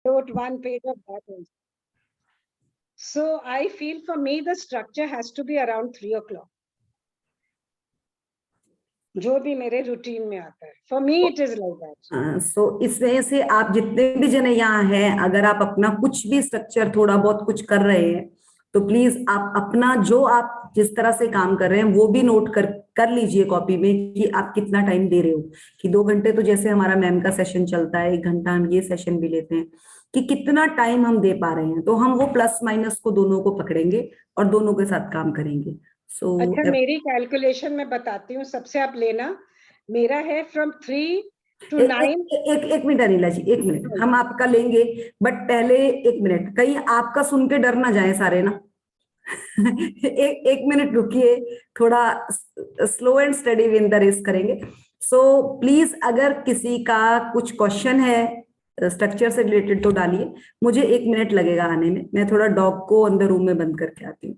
wrote one page of that also. So I feel for me the structure has to be around 3 o'clock. जो भी मेरे routine में आता है, for me it is like that. So इस वजह से आप जितने भी जने यहाँ हैं, अगर आप अपना कुछ भी स्ट्रक्चर थोड़ा बहुत कुछ कर रहे हैं, तो प्लीज आप अपना जो आप जिस तरह से काम कर रहे हैं वो भी नोट कर लीजिए कॉपी में कि आप कितना टाइम दे रहे हो। कि 2 घंटे तो जैसे हमारा मैम का सेशन चलता है, 1 घंटा हम ये सेशन भी लेते हैं, कि कितना टाइम हम दे पा रहे हैं, तो हम वो प्लस माइनस को दोनों को पकड़ेंगे और दोनों के साथ काम करेंगे। अच्छा, मेरी कैलकुलेशन में बताती हूँ, सबसे आप लेना, मेरा है फ्रॉम 3 to 9। एक मिनट अनिला जी, 1 मिनट हम आपका लेंगे, बट पहले 1 मिनट, कहीं आपका सुन के डर ना जाए सारे ना। एक मिनट रुकिए, थोड़ा slow and study win the race करेंगे। सो प्लीज अगर किसी का कुछ क्वेश्चन है स्ट्रक्चर से रिलेटेड तो डालिए, मुझे 1 मिनट लगेगा आने में, मैं थोड़ा डॉग को अंदर रूम में बंद करके आती हूँ।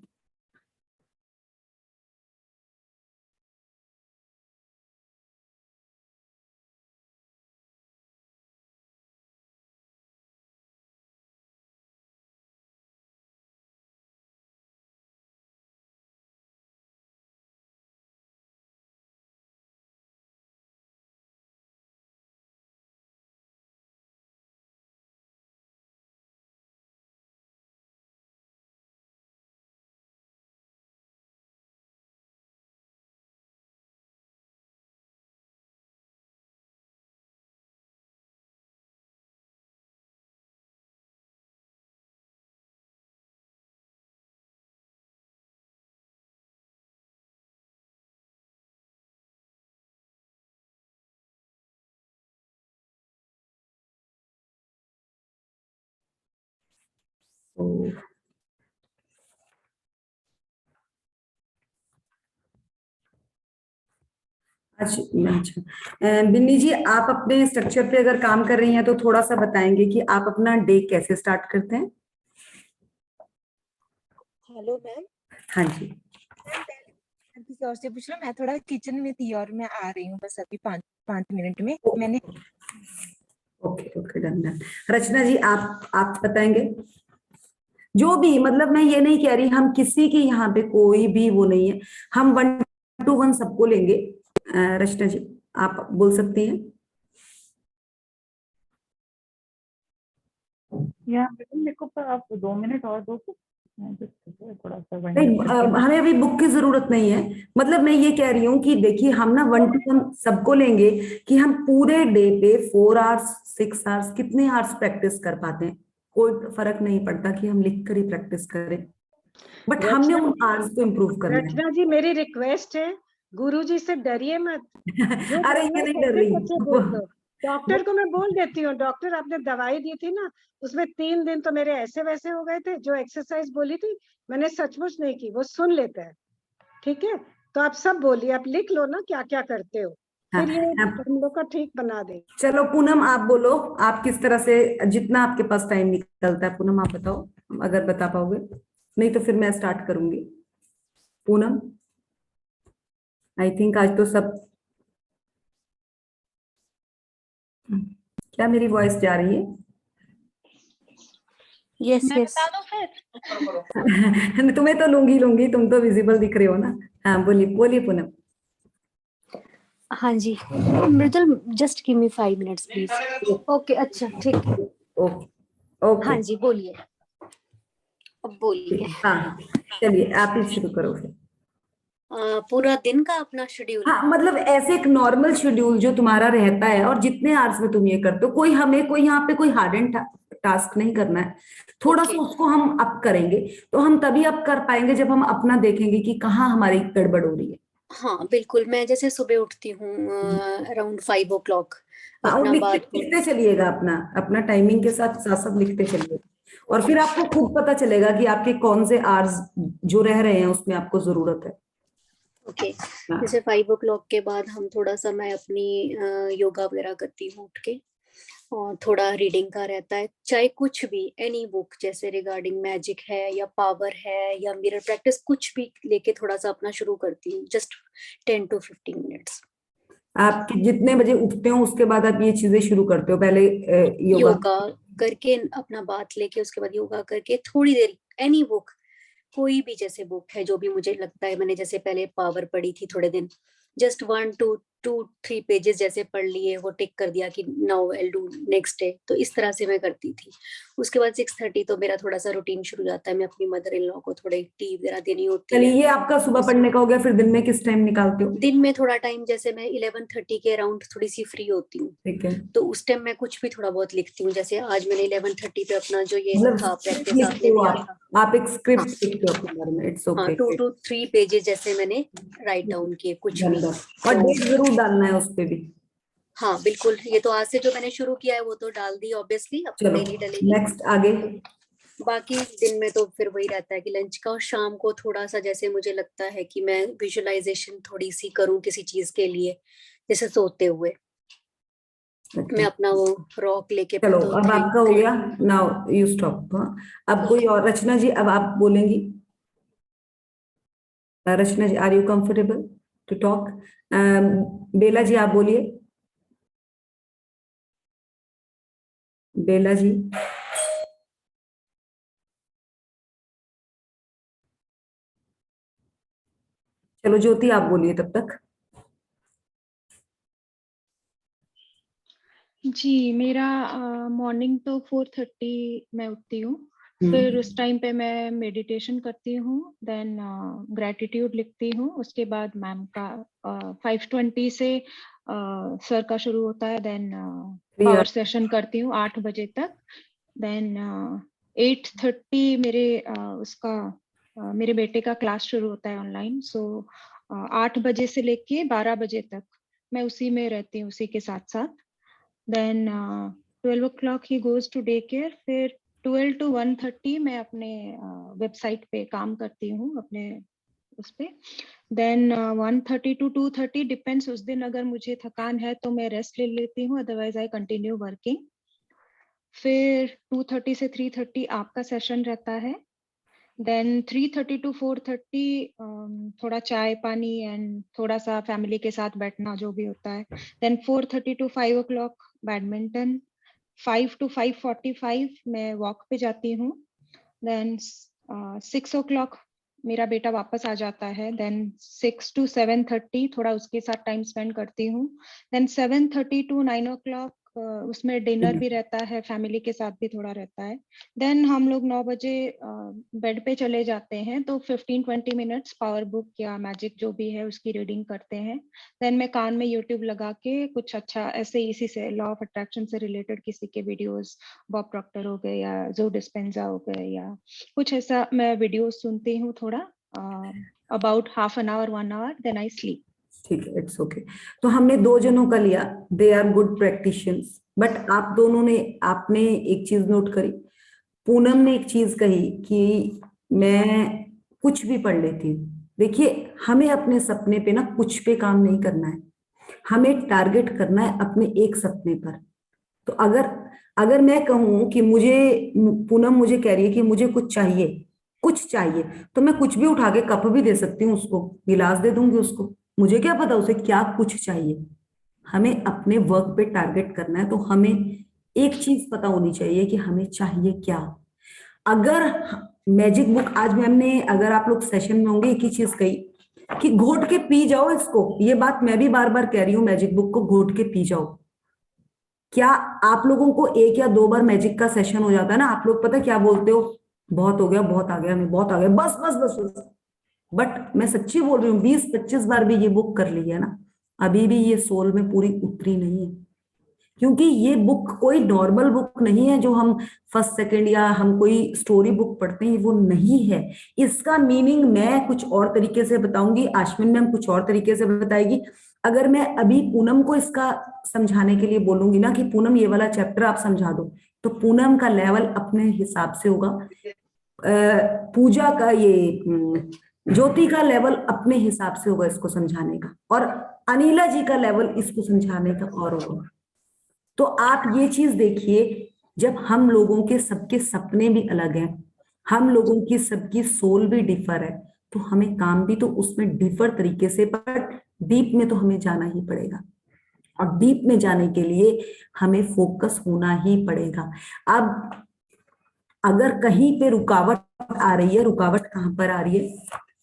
अच्छा बिन्नी जी, आप अपने स्ट्रक्चर पे अगर काम कर रही हैं तो थोड़ा सा बताएंगे कि आप अपना डे कैसे स्टार्ट करते हैं। Hello ma'am. हाँ जी किसी और से पूछ लो, मैं थोड़ा किचन में थी और मैं आ रही हूँ बस अभी 5 मिनट में। मैंने ओके डन। रचना जी आप बताएंगे जो भी, मतलब मैं ये नहीं कह रही हम किसी की यहाँ पे कोई भी वो नहीं है, हम 1 to 1 सबको लेंगे। रचना जी आप बोल सकती हैं। या मेरे को आप 2 मिनट और दो, थोड़ा सा नहीं, हमें अभी बुक की जरूरत नहीं है, मतलब मैं ये कह रही हूँ कि देखिए हम ना 1 to 1 सबको लेंगे कि हम पूरे डे पे 4 आवर्स 6 आवर्स कितने आवर्स प्रैक्टिस कर पाते हैं, कोई फर्क नहीं पड़ता कि हम लिख कर ही प्रैक्टिस करें, बट हमने उन आवर्स को इम्प्रूव करना है। रचना जी मेरी रिक्वेस्ट है, गुरुजी से डरिए मत। अरे ये नहीं डर रही, डॉक्टर को मैं बोल देती हूँ, डॉक्टर आपने दवाई दी थी ना, उसमें 3 दिन तो मेरे ऐसे वैसे हो गए थे, जो एक्सरसाइज बोली थी मैंने सचमुच नहीं की, वो सुन लेते हैं। ठीक है, तो आप सब बोलिए, आप लिख लो ना क्या क्या करते हो, फिर ये हम लोग का ठीक बना दे। चलो पूनम आप बोलो, आप किस तरह से, जितना आपके पास टाइम निकलता है, पूनम आप बताओ अगर बता पाओगे, नहीं तो फिर मैं स्टार्ट करूंगी। पूनम आई थिंक आज तो सब, क्या मेरी वॉइस जा रही है? यस तुम्हें तो लूंगी, तुम तो विजिबल दिख रहे हो ना। हाँ बोलिए पूनम। हाँ ji Mridul, just give me 5 minutes please. Okay अच्छा ठीक है, ओके हाँ जी बोलिए, अब बोलिए। हाँ चलिए आप ही शुरू करो फिर। पूरा दिन का अपना शेड्यूल? हाँ मतलब ऐसे एक नॉर्मल शेड्यूल जो तुम्हारा रहता है और जितने आवर्स में तुम ये करते हो, कोई हमें कोई यहाँ पे कोई हार्ड एंड टास्क नहीं करना है, थोड़ा सा उसको हम अप करेंगे, तो हम तभी अप कर पाएंगे जब हम अपना देखेंगे कि कहाँ हमारी गड़बड़ हो रही है। हाँ बिल्कुल, मैं जैसे सुबह उठती हूँ अराउंड 5 o'clock, अपना लिखते चलिएगा, अपना टाइमिंग के साथ साथ लिखते चलिएगा, और फिर आपको खुद पता चलेगा कि आपके कौन से आवर्स जो रह रहे हैं उसमें आपको जरूरत है। ओके जैसे 5 o'clock के बाद हम थोड़ा सा, मैं अपनी योगा वगैरह करती हूँ उठ के, और थोड़ा रीडिंग का रहता है, चाहे कुछ भी, एनी बुक, जैसे रिगार्डिंग मैजिक है या पावर है या मिरर प्रैक्टिस, कुछ भी लेके थोड़ा सा अपना शुरू करती हूँ, जस्ट 10 to 15 मिनट्स। आप जितने बजे उठते हो उसके बाद आप ये चीजें शुरू करते हो? पहले योगा करके अपना बात लेके उसके बाद योगा करके थोड़ी देर एनी बुक, कोई भी जैसे बुक है जो भी मुझे लगता है, मैंने जैसे पहले पावर पढ़ी थी थोड़े दिन, जस्ट 1-2-3 पेजेस जैसे पढ़ लिए, वो टिक कर दिया कि now I will do next day, तो इस तरह से मैं करती थी। उसके बाद 6:30 तो मेरा थोड़ा सा रूटीन शुरू हो जाता है, मैं अपनी मदर इन लॉ को थोड़े टी वगैरह देनी होती चलिए, है। ये आपका सुबह पढ़ने का हो गया, फिर दिन में किस टाइम निकालते हो? दिन में थोड़ा टाइम, जैसे मैं 11:30 के अराउंड थोड़ी सी फ्री होती हूँ, ठीक है, तो उस टाइम मैं कुछ भी थोड़ा बहुत लिखती हूँ। जैसे आज मैंने 11:30 पे अपना जो ये मतलब था स्क्रिप्ट प्रैक्टिस लिखते आपने हो दिया आप? था, आप एक स्क्रिप्ट हाँ लिखते हो अपने बारे में? इट्स हाँ, ओके, 2 to 3 पेजेस जैसे मैंने राइट डाउन किए कुछ भी। और तो डेट जरूर डालना है उस पे भी। हाँ बिल्कुल, ये तो आज से जो मैंने शुरू किया है वो तो डाल दी, ऑब्वियसली अब तो चलो डेली डलेगी। नेक्स्ट आगे। बाकी दिन में तो फिर वही रहता है कि लंच का, और शाम को थोड़ा सा जैसे मुझे लगता है कि मैं विजुअलाइजेशन थोड़ी सी करूं किसी चीज के लिए, जैसे सोते हुए मैं अपना वो रॉक लेके चलो तो अब आपका हो गया, नाउ यू स्टॉप। अब कोई और? रचना जी अब आप बोलेंगी। Rachna ji, are you comfortable to talk? Bela ji आप बोलिए। बेला जी, चलो ज्योति आप बोलिए तब तक। जी, मेरा मॉर्निंग तो 4:30 मैं उठती हूँ। फिर उस टाइम पे मैं मेडिटेशन करती हूँ, देन ग्रैटिट्यूड लिखती हूँ। उसके बाद मैम का 5:20 से सर का शुरू होता है, देन पावर सेशन करती हूँ 8 बजे तक। देन 8:30 मेरे बेटे का क्लास शुरू होता है ऑनलाइन। सो 8 बजे से लेके 12 बजे तक मैं उसी में रहती हूँ, उसी के साथ साथ। Then 12 o'clock he goes to daycare. फिर 12 to 1:30 मैं अपने वेबसाइट पे काम करती हूँ, अपने उस पे। Then 1:30 to 2:30 डिपेंड्स, उस दिन अगर मुझे थकान है तो मैं रेस्ट ले लेती हूँ, अदरवाइज आई कंटिन्यू वर्किंग। फिर 2:30 से 3:30 आपका सेशन रहता है। देन 3:30 to 4:30 थोड़ा चाय पानी एंड थोड़ा सा फैमिली के साथ बैठना जो भी होता है। Then 4:30 to 5 o'clock badminton. 5 to 5:45 मैं वॉक पे जाती हूँ। देन 6 o'clock मेरा बेटा वापस आ जाता है। देन 6 to 7:30 थोड़ा उसके साथ टाइम स्पेंड करती हूँ। देन 7:30 to 9 o'clock उसमें डिनर भी रहता है, फैमिली के साथ भी थोड़ा रहता है। देन हम लोग 9 बजे बेड पे चले जाते हैं, तो 15-20 मिनट्स पावर बुक या मैजिक जो भी है उसकी रीडिंग करते हैं। देन मैं कान में यूट्यूब लगा के कुछ अच्छा ऐसे इसी से लॉ ऑफ अट्रैक्शन से रिलेटेड किसी के वीडियोस, बॉब प्रॉक्टर हो गए या जो डिस्पेंजा हो गए या कुछ ऐसा मैं वीडियोस सुनती हूँ थोड़ा, about half an hour 1 hour, then I sleep. ठीक है, इट्स ओके। तो हमने 2 जनों का लिया, दे आर गुड प्रैक्टिशियंस, बट आप दोनों ने, आपने एक चीज नोट करी, पूनम ने एक चीज कही कि मैं कुछ भी पढ़ लेती हूँ। देखिए, हमें अपने सपने पे ना कुछ पे काम नहीं करना है, हमें टारगेट करना है अपने एक सपने पर। तो अगर मैं कहूं कि पूनम मुझे कह रही है कि मुझे कुछ चाहिए, तो मैं कुछ भी उठा के कप भी दे सकती हूँ उसको, गिलास दे दूंगी उसको, मुझे क्या पता उसे क्या कुछ चाहिए। हमें अपने वर्क पे टारगेट करना है, तो हमें एक चीज पता होनी चाहिए कि हमें चाहिए क्या। अगर मैजिक बुक, आज मैम ने, अगर आप लोग सेशन में होंगे, एक ही चीज कही कि घोट के पी जाओ इसको। ये बात मैं भी बार बार कह रही हूँ, मैजिक बुक को घोट के पी जाओ। क्या आप लोगों को 1 या 2 बार मैजिक का सेशन हो जाता है ना, आप लोग पता क्या बोलते हो, बहुत हो गया, बहुत आ गया, हमें बहुत आ गया, बस बस बस बस। बट मैं सच्ची बोल रही हूँ, 20-25 बार भी ये बुक कर ली है ना, अभी भी ये सोल में पूरी उतरी नहीं है। क्योंकि ये बुक कोई नॉर्मल बुक नहीं है जो हम फर्स्ट सेकंड या हम कोई स्टोरी बुक पढ़ते हैं, वो नहीं है। इसका मीनिंग मैं कुछ और तरीके से बताऊंगी, आश्विन मैम कुछ और तरीके से बताएगी। अगर मैं अभी पूनम को इसका समझाने के लिए बोलूंगी ना कि पूनम ये वाला चैप्टर आप समझा दो, तो पूनम का लेवल अपने हिसाब से होगा, पूजा का, ये ज्योति का लेवल अपने हिसाब से होगा इसको समझाने का, और अनिला जी का लेवल इसको समझाने का और होगा। तो आप ये चीज देखिए, जब हम लोगों के सबके सपने भी अलग हैं, हम लोगों की सबकी सोल भी डिफर है, तो हमें काम भी तो उसमें डिफर तरीके से, पर डीप में तो हमें जाना ही पड़ेगा। और डीप में जाने के लिए हमें फोकस होना ही पड़ेगा। अब अगर कहीं पे रुकावट आ रही है, रुकावट कहाँ पर आ रही है?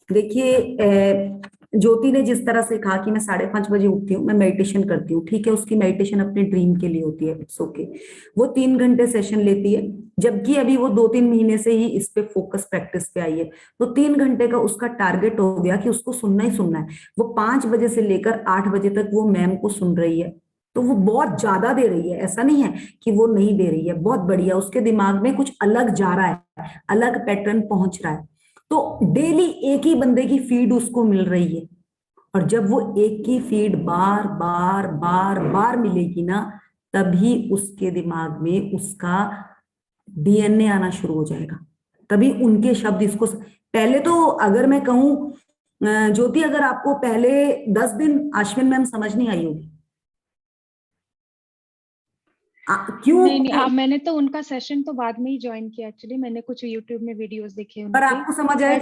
देखिए, ज्योति ने जिस तरह से कहा कि मैं 5:30 बजे उठती हूँ, मैं मेडिटेशन करती हूँ, ठीक है, उसकी मेडिटेशन अपने ड्रीम के लिए होती है, इट्स ओके। वो 3 घंटे सेशन लेती है, जबकि अभी वो 2-3 महीने से ही इस पे फोकस प्रैक्टिस पे आई है। तो 3 घंटे का उसका टारगेट हो गया कि उसको सुनना ही सुनना है। वो 5 बजे से लेकर 8 बजे तक वो मैम को सुन रही है, तो वो बहुत ज्यादा दे रही है, ऐसा नहीं है कि वो नहीं दे रही है, बहुत बढ़िया। उसके दिमाग में कुछ अलग जा रहा है, अलग पैटर्न पहुंच रहा है। तो डेली एक ही बंदे की फीड उसको मिल रही है, और जब वो एक ही फीड बार बार बार बार मिलेगी ना, तभी उसके दिमाग में उसका डीएनए आना शुरू हो जाएगा। तभी उनके शब्द इसको पहले तो अगर मैं कहूं ज्योति, अगर आपको पहले 10 दिन अश्विन मैम समझ नहीं आई होगी। क्यों? नहीं, मैंने तो उनका सेशन तो बाद में ही ज्वाइन किया। एक्चुअली मैंने कुछ यूट्यूब में वीडियोस देखे पर उनके। आपको समझ आया?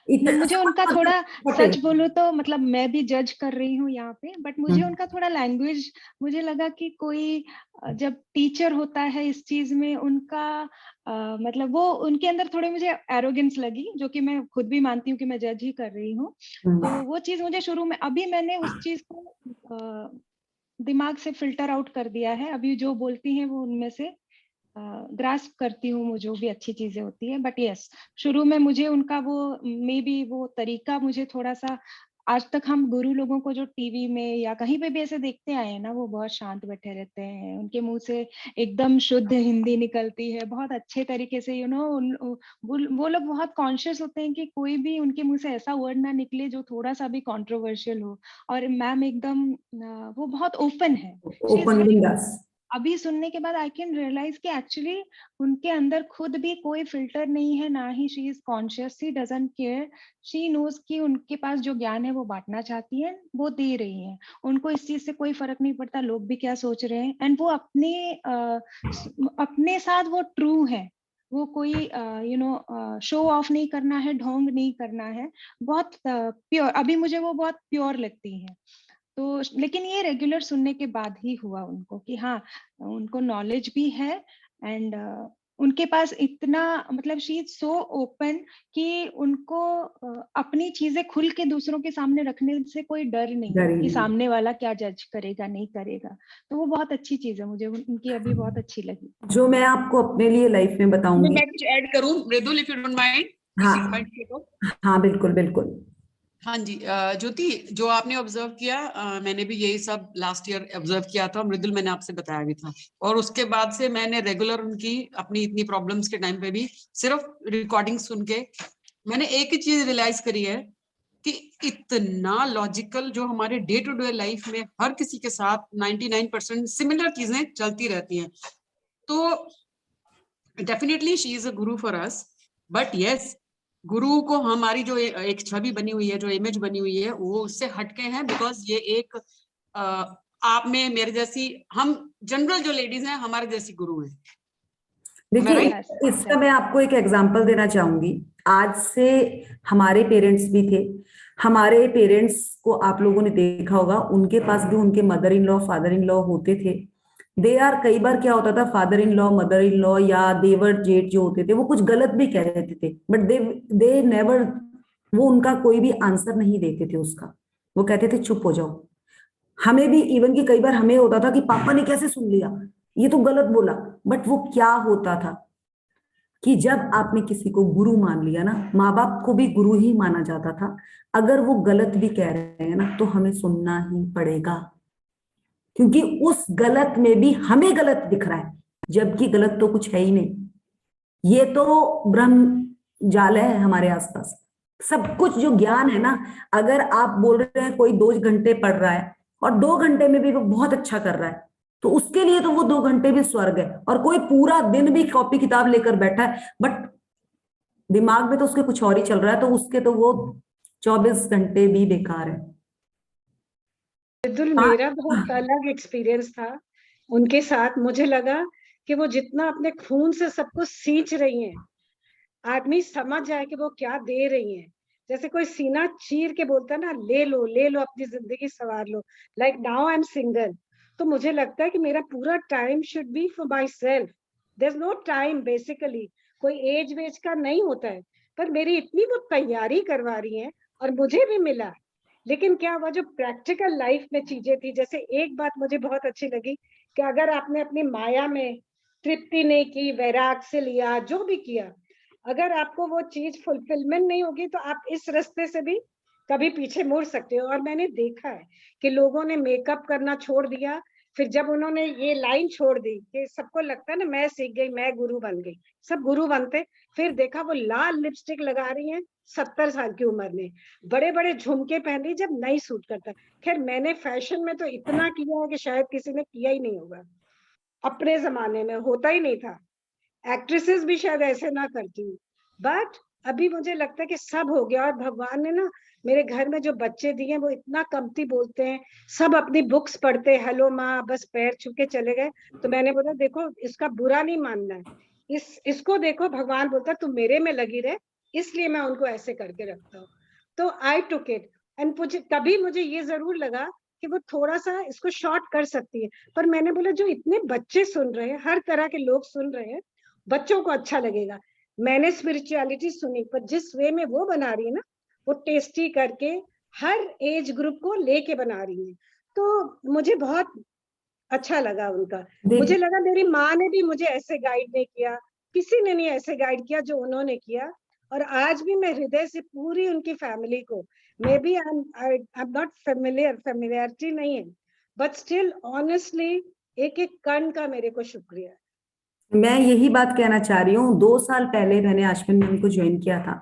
मुझे उनका थोड़ा, सच बोलूं तो मतलब मैं भी जज कर रही हूँ यहाँ पे, बट मुझे उनका थोड़ा लैंग्वेज, मुझे लगा कि कोई जब टीचर होता है इस चीज में उनका मतलब वो उनके अंदर थोड़े मुझे एरोगेंस लगी, जो कि मैं खुद भी मानती हूँ कि मैं जज ही कर रही हूँ। तो वो चीज मुझे शुरू में, अभी मैंने उस चीज को दिमाग से फिल्टर आउट कर दिया है। अभी जो बोलती हैं वो उनमें से ग्रास्प करती हूँ, जो भी अच्छी चीजें होती है। बट यस, शुरू में मुझे उनका वो मे बी वो तरीका मुझे थोड़ा सा, आज तक हम गुरु लोगों को जो टीवी में या कहीं पे भी ऐसे देखते आए हैं ना, वो बहुत शांत बैठे रहते हैं, उनके मुंह से एकदम शुद्ध हिंदी निकलती है, बहुत अच्छे तरीके से, वो लोग बहुत कॉन्शियस होते हैं कि कोई भी उनके मुंह से ऐसा वर्ड ना निकले जो थोड़ा सा भी कंट्रोवर्शियल हो। और मैम एकदम वो बहुत ओपन है, शी इज ओपन वेरी। बिंदास। अभी सुनने के बाद आई कैन रियलाइज कि एक्चुअली उनके अंदर खुद भी कोई फिल्टर नहीं है, ना ही she is conscious, she doesn't care, she knows कि उनके पास जो ज्ञान है वो बांटना चाहती है, वो दे रही है। उनको इस चीज से कोई फर्क नहीं पड़ता लोग भी क्या सोच रहे हैं, एंड वो अपने साथ वो ट्रू है। वो कोई शो ऑफ नहीं करना है, ढोंग नहीं करना है, बहुत प्योर। अभी मुझे वो बहुत प्योर लगती है। तो लेकिन ये रेगुलर सुनने के बाद ही हुआ उनको कि हाँ, उनको नॉलेज भी है, एंड उनके पास इतना, मतलब शी इज सो ओपन कि उनको अपनी चीजें खुल के दूसरों के सामने रखने से कोई डर नहीं है कि सामने वाला क्या जज करेगा नहीं करेगा। तो वो बहुत अच्छी चीज है, मुझे उनकी अभी बहुत अच्छी लगी। जो मैं आपको अपने लिए लाइफ में बताऊंगी। मैं कुछ ऐड करूं मृदुल, इफ यू डोंट माइंड? हाँ बिल्कुल बिल्कुल। हाँ जी, ज्योति, जो आपने ऑब्जर्व किया, मैंने भी यही सब लास्ट ईयर ऑब्जर्व किया था। मृदुल, मैंने आपसे बताया भी था, और उसके बाद से मैंने रेगुलर उनकी अपनी इतनी प्रॉब्लम्स के टाइम पे भी सिर्फ रिकॉर्डिंग सुन के मैंने एक ही चीज रियलाइज करी है कि इतना लॉजिकल, जो हमारे डे टू डे लाइफ में हर किसी के साथ 99% सिमिलर चीजें चलती रहती हैं। तो definitely she is a Guru for us, but yes, गुरु को हमारी जो एक छवि बनी हुई है, जो इमेज बनी हुई है, वो उससे हटके हैं, बिकॉज ये एक आप में मेरे जैसी, हम जनरल जो लेडीज हैं हमारे जैसी गुरु हैं। देखिए, इसका मैं आपको एक एग्जांपल देना चाहूंगी। आज से हमारे पेरेंट्स भी थे, हमारे पेरेंट्स को आप लोगों ने देखा होगा, उनके पास भी उनके mother in law father in law होते थे। दे आर, कई बार क्या होता था, father in law mother in law या देवर जेठ जो होते थे, वो कुछ गलत भी कह देते थे, बट दे नेवर, वो उनका कोई भी आंसर नहीं देते थे उसका, वो कहते थे चुप हो जाओ। हमें भी इवन कि कई बार हमें होता था कि पापा ने कैसे सुन लिया, ये तो गलत बोला। बट वो क्या होता था कि जब आपने किसी को गुरु मान लिया ना, माँ बाप को भी गुरु ही माना जाता था, अगर वो गलत भी कह रहे हैं ना, तो हमें सुनना ही पड़ेगा, क्योंकि उस गलत में भी हमें गलत दिख रहा है, जबकि गलत तो कुछ है ही नहीं। ये तो ब्रह्म जाल है हमारे आसपास, सब कुछ जो ज्ञान है ना। अगर आप बोल रहे हैं कोई 2 घंटे पढ़ रहा है और 2 घंटे में भी वो बहुत अच्छा कर रहा है, तो उसके लिए तो वो 2 घंटे भी स्वर्ग है। और कोई पूरा दिन भी कॉपी किताब लेकर बैठा है, बट दिमाग में तो उसके कुछ और ही चल रहा है, तो उसके तो वो 24 घंटे भी बेकार है। मृदुल, मेरा बहुत अलग एक्सपीरियंस था उनके साथ। मुझे लगा कि वो जितना अपने खून से सबको सींच रही हैं, आदमी समझ जाए कि वो क्या दे रही हैं। जैसे कोई सीना चीर के बोलता है ना, ले लो अपनी जिंदगी संवार लो। Like now I am single, तो मुझे लगता है कि मेरा पूरा time should be for myself. There is no time basically, कोई एज वेज का नहीं होता है, पर मेरी इतनी वो तैयारी करवा रही है और मुझे भी मिला. लेकिन क्या हुआ, जो प्रैक्टिकल लाइफ में चीजें थी, जैसे एक बात मुझे बहुत अच्छी लगी कि अगर आपने अपनी माया में तृप्ति नहीं की, वैराग से लिया, जो भी किया, अगर आपको वो चीज फुलफिलमेंट नहीं होगी तो आप इस रास्ते से भी कभी पीछे मुड़ सकते हो. और मैंने देखा है कि लोगों ने मेकअप करना छोड़ दिया, फिर जब उन्होंने ये लाइन छोड़ दी कि सबको लगता है ना मैं सीख गई, मैं गुरु बन गई, सब गुरु बनते, फिर देखा वो लाल लिपस्टिक लगा रही हैं 70 साल की उम्र में, बड़े बड़े झुमके पहन रही, जब नहीं सूट करता. खैर मैंने फैशन में तो इतना किया है कि शायद किसी ने किया ही नहीं होगा, अपने जमाने में होता ही नहीं था. एक्ट्रेसेस भी शायद ऐसे ना करती, बट अभी मुझे लगता है कि सब हो गया. और भगवान ने ना मेरे घर में जो बच्चे दिए वो इतना कमती बोलते हैं, सब अपनी बुक्स पढ़ते, हेलो माँ, बस पैर छू के चले गए. तो मैंने बोला देखो इसका बुरा नहीं मानना है, इसको देखो भगवान बोलता तुम मेरे में लगी रहे, इसलिए मैं उनको ऐसे करके रखता हूँ. तो आई टुक इट. एंड तभी मुझे ये जरूर लगा कि वो थोड़ा सा इसको शॉर्ट कर सकती है. पर मैंने बोला जो इतने बच्चे सुन रहे हैं, हर तरह के लोग सुन रहे हैं, बच्चों को अच्छा लगेगा. मैंने स्पिरिचुअलिटी सुनी, पर जिस वे में वो बना रही है ना, वो टेस्टी करके हर एज ग्रुप को लेके बना रही है, तो मुझे बहुत अच्छा लगा उनका. मुझे लगा मेरी माँ ने भी मुझे ऐसे गाइड नहीं किया, किसी ने नहीं ऐसे गाइड किया जो उन्होंने किया. और आज भी मैं हृदय से पूरी उनकी फैमिली को, maybe I am not familiarity नहीं है, बट स्टिल ऑनेस्टली एक एक कण का मेरे को शुक्रिया. मैं यही बात कहना चाह रही हूँ. 2 साल पहले मैंने आश्विन मैम को ज्वाइन किया था.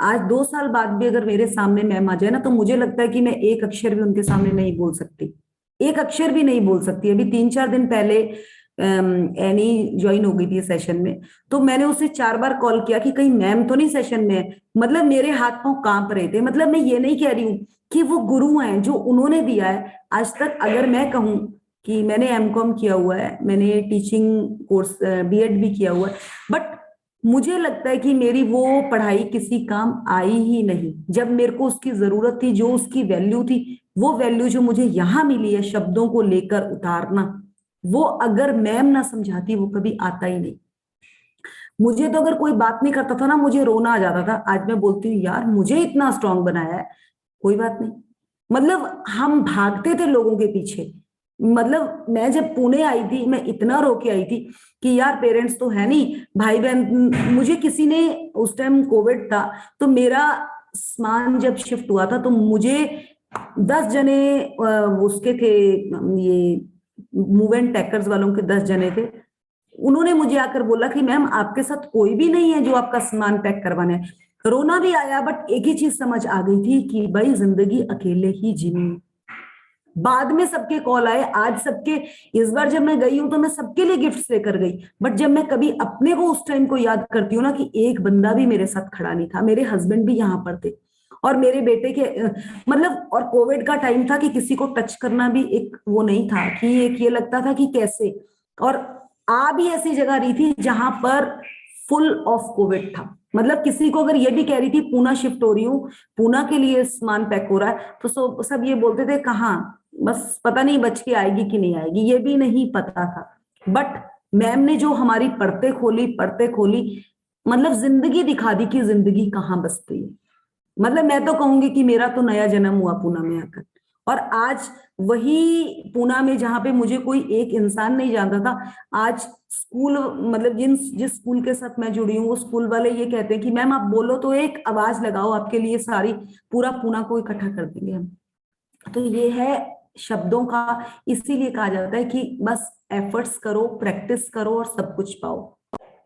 आज 2 साल बाद भी अगर मेरे सामने मैम आ जाए ना, तो मुझे लगता है कि मैं एक अक्षर भी उनके सामने नहीं बोल सकती, एक अक्षर भी नहीं बोल सकती. अभी 3-4 दिन पहले एनी ज्वाइन हो गई थी सेशन में, तो मैंने उसे 4 बार कॉल किया कि कहीं मैम तो नहीं सेशन में है. मतलब मेरे हाथ पांव कांप रहे थे. मतलब मैं ये नहीं कह रही हूँ कि वो गुरु हैं, जो उन्होंने दिया है आज तक. अगर मैं कहूँ कि मैंने एमकॉम किया हुआ है, मैंने टीचिंग कोर्स बीएड भी किया हुआ है, बट मुझे लगता है कि मेरी वो पढ़ाई किसी काम आई ही नहीं. जब मेरे को उसकी जरूरत थी, जो उसकी वैल्यू थी, वो वैल्यू जो मुझे यहाँ मिली है शब्दों को लेकर उतारना, वो अगर मैम ना समझाती वो कभी आता ही नहीं. मुझे तो अगर कोई बात नहीं करता था ना, मुझे रोना आ जाता था. आज मैं बोलती हूँ यार मुझे इतना स्ट्रांग बनाया है, कोई बात नहीं. मतलब हम भागते थे लोगों के पीछे. मतलब मैं जब पुणे आई थी, मैं इतना रो के आई थी कि यार पेरेंट्स तो है नहीं, भाई बहन. मुझे किसी ने, उस टाइम कोविड था, तो मेरा सामान जब शिफ्ट हुआ था तो मुझे 10 जने उसके थे, ये मूव एंड पैकर्स वालों के 10 जने थे. उन्होंने मुझे आकर बोला कि मैम आपके साथ कोई भी नहीं है जो आपका सामान पैक करवाने है. रोना भी आया, बट एक ही चीज समझ आ गई थी कि भाई जिंदगी अकेले ही जीनी. बाद में सबके कॉल आए, आज सबके. इस बार जब मैं गई हूं तो मैं सबके लिए गिफ्ट लेकर गई, बट जब मैं कभी अपने को उस टाइम को याद करती हूँ ना, कि एक बंदा भी मेरे साथ खड़ा नहीं था. मेरे हस्बैंड भी यहाँ पर थे और मेरे बेटे के, मतलब, और कोविड का टाइम था कि किसी को टच करना भी एक वो नहीं था, कि एक ये लगता था कि कैसे. और आ भी ऐसी जगह रही थी जहां पर फुल ऑफ कोविड था. मतलब किसी को अगर ये भी कह रही थी पूना शिफ्ट हो रही हूँ, पूना के लिए सामान पैक हो रहा है, तो सब ये बोलते थे कहाँ, बस पता नहीं बच के आएगी कि नहीं आएगी, ये भी नहीं पता था. बट मैम ने जो हमारी पढ़ते खोली, मतलब जिंदगी दिखा दी कि जिंदगी कहाँ बसती है. मतलब मैं तो कहूंगी कि मेरा तो नया जन्म हुआ पूना में आकर. और आज वही पूना में जहां पे मुझे कोई एक इंसान नहीं जानता था, आज स्कूल, मतलब जिस स्कूल के साथ मैं जुड़ी हूँ, वो स्कूल वाले ये कहते हैं कि मैम आप बोलो तो एक आवाज लगाओ, आपके लिए सारी पूरा पूना को इकट्ठा कर देंगे हम. तो ये है शब्दों का. इसीलिए कहा जाता है कि बस एफर्ट्स करो, प्रैक्टिस करो और सब कुछ पाओ.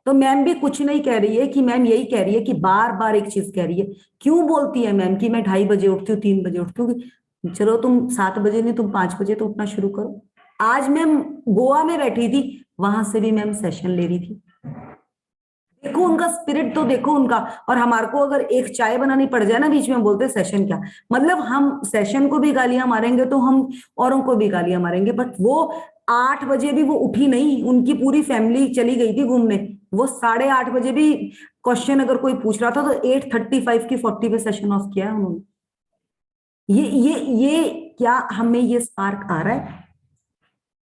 तो मैम भी कुछ नहीं कह रही है, कि मैम यही कह रही है कि बार बार एक चीज कह रही है. क्यों बोलती है मैम कि मैं 2:30 बजे उठती हूँ, 3 बजे उठती हूँ? चलो तुम 7 बजे नहीं, तुम 5 बजे तो उठना शुरू करो. आज मैम गोवा में बैठी थी, वहां से भी मैम सेशन ले रही थी. देखो उनका स्पिरिट तो देखो उनका. और हमारे को अगर एक चाय बनानी पड़ जाए ना बीच में, बोलते सेशन क्या. मतलब हम सेशन को भी गालियां मारेंगे तो हम औरों को भी गालियां मारेंगे. बट वो 8 बजे भी वो उठी नहीं, उनकी पूरी फैमिली चली गई थी घूमने. वो 8:30 बजे भी क्वेश्चन अगर कोई पूछ रहा था तो 8:35 की 40 पे सेशन ऑफ किया है उन्होंने. ये क्या हमें ये स्पार्क आ रहा है?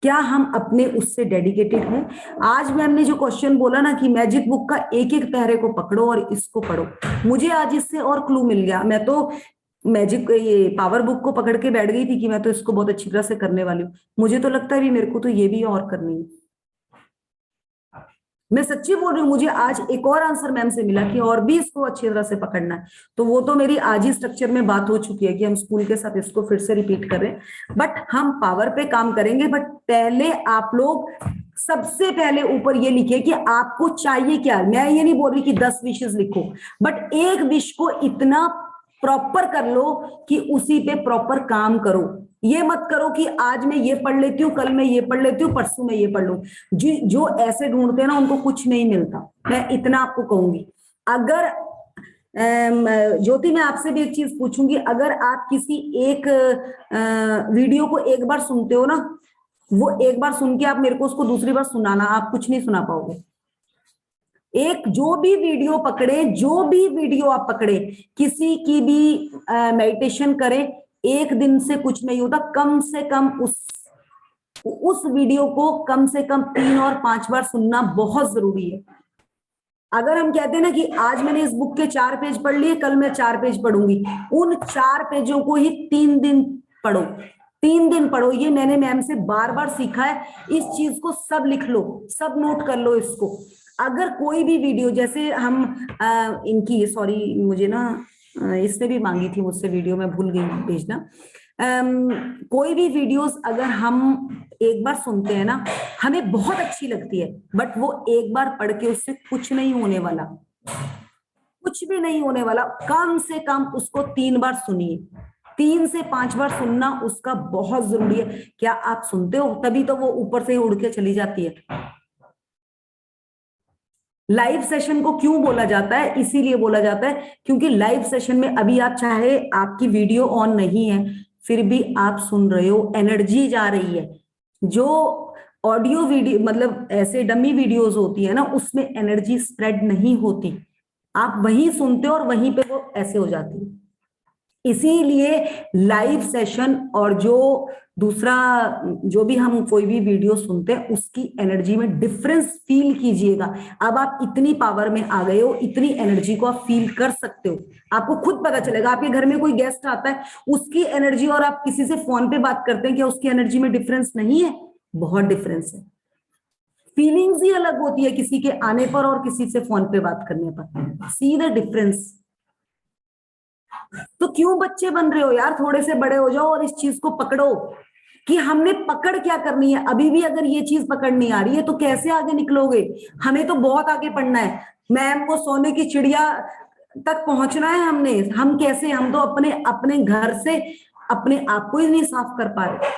क्या हम अपने उससे डेडिकेटेड हैं? आज मैम ने जो क्वेश्चन बोला ना कि मैजिक बुक का एक एक पैरे को पकड़ो और इसको पढ़ो, मुझे आज इससे और क्लू मिल गया। मैं तो मैजिक ये पावर बुक को पकड़ के बैठ गई थी कि मैं तो इसको बहुत अच्छी तरह से करने वाली हूँ। मुझे तो लगता है भी मेरे को तो ये भी और करनी है। मैं सच्ची बोल रही हूँ, मुझे आज एक और आंसर मैम से मिला कि और भी इसको अच्छी तरह से पकड़ना है। तो वो तो मेरी आज ही स्ट्रक्चर में बात हो चुकी है कि हम स्कूल के साथ इसको फिर से रिपीट कर रहे हैं। बट हम पावर पे काम करेंगे, बट पहले आप लोग सबसे पहले ऊपर ये लिखे कि आपको चाहिए क्या। मैं ये नहीं बोल रही कि 10 विशेष लिखो, बट एक विश को इतना प्रॉपर कर लो कि उसी पे प्रॉपर काम करो। ये मत करो कि आज मैं ये पढ़ लेती हूँ, कल मैं ये पढ़ लेती हूँ, परसों मैं ये पढ़ लूं। जो ऐसे ढूंढते हैं ना उनको कुछ नहीं मिलता। मैं इतना आपको कहूंगी। अगर ज्योति, मैं आपसे भी एक चीज पूछूंगी, अगर आप किसी एक वीडियो को एक बार सुनते हो ना, वो एक बार सुन के आप मेरे को उसको दूसरी बार सुनाना, आप कुछ नहीं सुना पाओगे। एक जो भी वीडियो पकड़े, जो भी वीडियो आप पकड़े, किसी की भी मेडिटेशन करें, एक दिन से कुछ नहीं होता। कम से कम उस वीडियो को कम से कम 3 और 5 बार सुनना बहुत जरूरी है। अगर हम कहते हैं ना कि आज मैंने इस बुक के 4 पेज पढ़ लिए, कल मैं 4 पेज पढ़ूंगी, उन 4 पेजों को ही 3 दिन पढ़ो, 3 दिन पढ़ो। ये मैंने मैम से बार बार सीखा है। इस चीज को सब लिख लो, सब नोट कर लो इसको। अगर कोई भी वीडियो, जैसे हम इनकी, सॉरी मुझे ना इसने भी मांगी थी मुझसे वीडियो, मैं भूल गई भेजना। कोई भी वीडियोस अगर हम एक बार सुनते हैं ना, हमें बहुत अच्छी लगती है, बट वो एक बार पढ़ के उससे कुछ नहीं होने वाला, कुछ भी नहीं होने वाला। कम से कम उसको 3 बार सुनिए, 3 से 5 बार सुनना उसका बहुत जरूरी है। क्या आप सुनते हो? तभी तो वो ऊपर से उड़ के चली जाती है। लाइव सेशन को क्यों बोला जाता है? इसीलिए बोला जाता है क्योंकि लाइव सेशन में अभी आप, चाहे आपकी वीडियो ऑन नहीं है, फिर भी आप सुन रहे हो, एनर्जी जा रही है। जो ऑडियो वीडियो, मतलब ऐसे डमी वीडियोस होती है ना, उसमें एनर्जी स्प्रेड नहीं होती। आप वहीं सुनते हो और वहीं पे वो ऐसे हो जाती है। इसीलिए लाइव सेशन और जो दूसरा, जो भी हम कोई भी वीडियो सुनते हैं, उसकी एनर्जी में डिफरेंस फील कीजिएगा। अब आप इतनी पावर में आ गए हो, इतनी एनर्जी को आप फील कर सकते हो, आपको खुद पता चलेगा। आपके घर में कोई गेस्ट आता है, उसकी एनर्जी और आप किसी से फोन पे बात करते हैं, क्या उसकी एनर्जी में डिफरेंस नहीं है? बहुत डिफरेंस है। फीलिंग्स ही अलग होती है किसी के आने पर और किसी से फोन पे बात करने पर। See the difference. तो क्यों बच्चे बन रहे हो यार? थोड़े से बड़े हो जाओ और इस चीज को पकड़ो कि हमने पकड़ क्या करनी है। अभी भी अगर ये चीज पकड़ नहीं आ रही है तो कैसे आगे निकलोगे? हमें तो बहुत आगे पढ़ना है मैम, वो सोने की चिड़िया तक पहुंचना है हमने। हम कैसे? हम तो अपने घर से अपने आप को ही नहीं साफ कर पा रहे।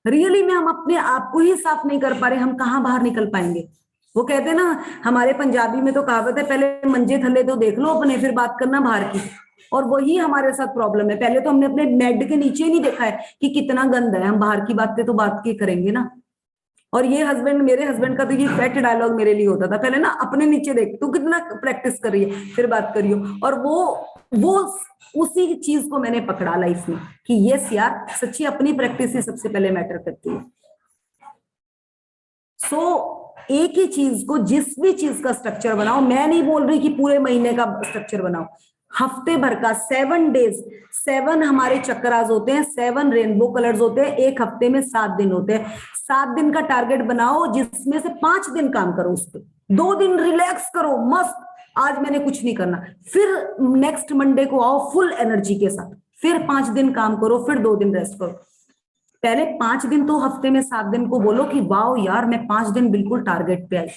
रियली में हम अपने आप को ही साफ नहीं कर पा रहे, हम कहाँ बाहर निकल पाएंगे? वो कहते हैं ना, हमारे पंजाबी में तो कहावत है, पहले मंजे थल्ले तो देख लो अपने, फिर बात करना बाहर की। और वही हमारे साथ प्रॉब्लम है। पहले तो हमने अपने बेड के नीचे ही नहीं देखा है कि कितना गंद है, हम बाहर की बातें तो बात की करेंगे ना। और ये मेरे हस्बैंड का तो ये पेट डायलॉग मेरे लिए होता था, पहले ना अपने नीचे देख, तू कितना प्रैक्टिस कर रही है, फिर बात करियो। और वो उसी चीज को मैंने पकड़ा लाइफ में कि यस यार, सच्ची अपनी प्रैक्टिस ही सबसे पहले मैटर करती है। सो एक ही चीज को, जिस भी चीज का स्ट्रक्चर बनाओ, मैं नहीं बोल रही कि पूरे महीने का स्ट्रक्चर बनाओ, हफ्ते भर का, 7 डेज, 7 हमारे चक्रास होते हैं, 7 रेनबो कलर्स होते हैं, एक हफ्ते में 7 दिन होते हैं। 7 दिन का टारगेट बनाओ, जिसमें से 5 दिन काम करो उस पर, 2 दिन रिलैक्स करो, मस्त, आज मैंने कुछ नहीं करना। फिर नेक्स्ट मंडे को आओ फुल एनर्जी के साथ, फिर 5 दिन काम करो, फिर 2 दिन रेस्ट करो। पहले 5 दिन तो हफ्ते में 7 दिन को बोलो कि वाओ यार, मैं 5 दिन बिल्कुल टारगेट पे आई।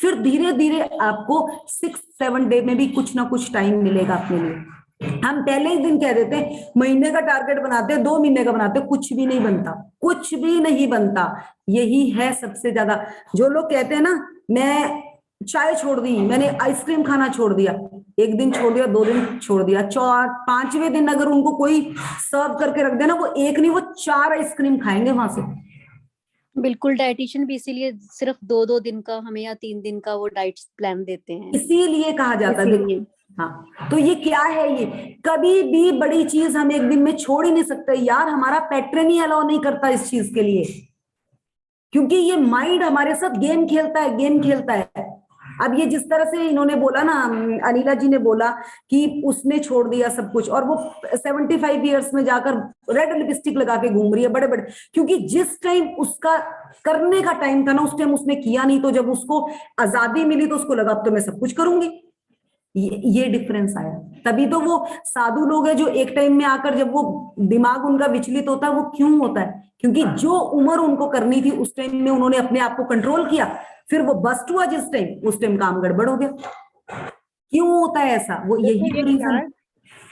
फिर धीरे धीरे आपको 6-7 डे में भी कुछ ना कुछ टाइम मिलेगा अपने लिए। हम पहले ही दिन कह देते हैं महीने का टारगेट बनाते हैं, 2 महीने का बनाते हैं, कुछ भी नहीं बनता, कुछ भी नहीं बनता। यही है सबसे ज्यादा। जो लोग कहते हैं ना, मैं चाय छोड़ दी, मैंने आइसक्रीम खाना छोड़ दिया, 1 दिन छोड़ दिया, 2 दिन छोड़ दिया, 5वें दिन अगर उनको कोई सर्व करके रख देना, वो 1 नहीं, वो 4 आइसक्रीम खाएंगे वहां से। बिल्कुल, डाइटिशियन भी इसीलिए सिर्फ 2-2 दिन का हमें या 3 दिन का वो डाइट प्लान देते हैं, इसीलिए कहा जाता है। हाँ, तो ये क्या है? ये कभी भी बड़ी चीज हम 1 दिन में छोड़ ही नहीं सकते यार, हमारा पैटर्न ही अलाउ नहीं करता इस चीज के लिए। क्योंकि ये माइंड हमारे साथ गेम खेलता है, गेम खेलता है। अब ये जिस तरह से इन्होंने बोला ना, अनिला जी ने बोला कि उसने छोड़ दिया सब कुछ और वो 75 इयर्स में जाकर रेड लिपस्टिक लगा के घूम रही है बड़े बड़े, क्योंकि जिस टाइम उसका करने का टाइम था ना उस टाइम उसने किया नहीं, तो जब उसको आजादी मिली तो उसको लगा अब तो मैं सब कुछ करूंगी। ये डिफरेंस आया। तभी तो वो साधु लोग हैं जो एक टाइम में आकर जब वो दिमाग उनका विचलित होता है, वो क्यों होता है? क्योंकि जो उम्र उनको करनी थी उस टाइम में उन्होंने अपने आप को कंट्रोल किया, फिर वो बस्ट हुआ जिस टाइम, उस टाइम काम गड़बड़ हो गया। क्यों होता है ऐसा? वो यही तो रीजन।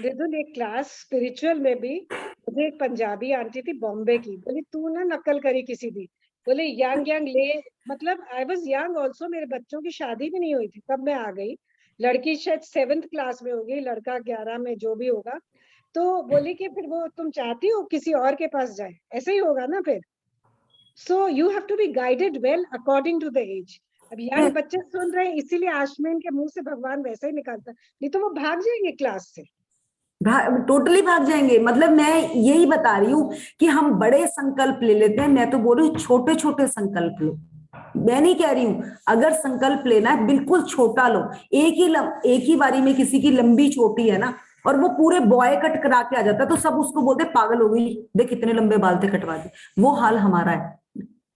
रिदुल, एक क्लास स्पिरिचुअल में भी मुझे एक पंजाबी आंटी थी बॉम्बे की, बोली तू ना नकल करी किसी दी, बोले यंग यंग ले, मतलब आई वाज यंग ऑल्सो, मेरे बच्चों की शादी भी नहीं हुई थी तब मैं आ गई, लड़की शायद 7th क्लास में होगी, लड़का 11 में, जो भी होगा। तो बोली कि फिर वो तुम चाहती हो किसी और के पास जाए, ऐसे ही होगा ना फिर। So you have to be guided well according to the age. अब यंग बच्चे सुन रहे हैं इसीलिए आशमीन के मुंह से भगवान वैसे ही निकालता, नहीं तो वो भाग जाएंगे क्लास से। टोटली भाग जाएंगे। मतलब मैं यही बता रही हूँ कि हम बड़े संकल्प ले लेते हैं, मैं तो बोल रही हूँ छोटे छोटे संकल्प लो। मैं नहीं कह रही हूँ, अगर संकल्प लेना है बिल्कुल छोटा लो। एक ही बारी में किसी की लंबी चोटी है ना और वो पूरे बॉय कट करा के आ जाता है तो सब उसको बोलते पागल हो गई, देख कितने लंबे बाल थे कटवा दे। वो हाल हमारा है।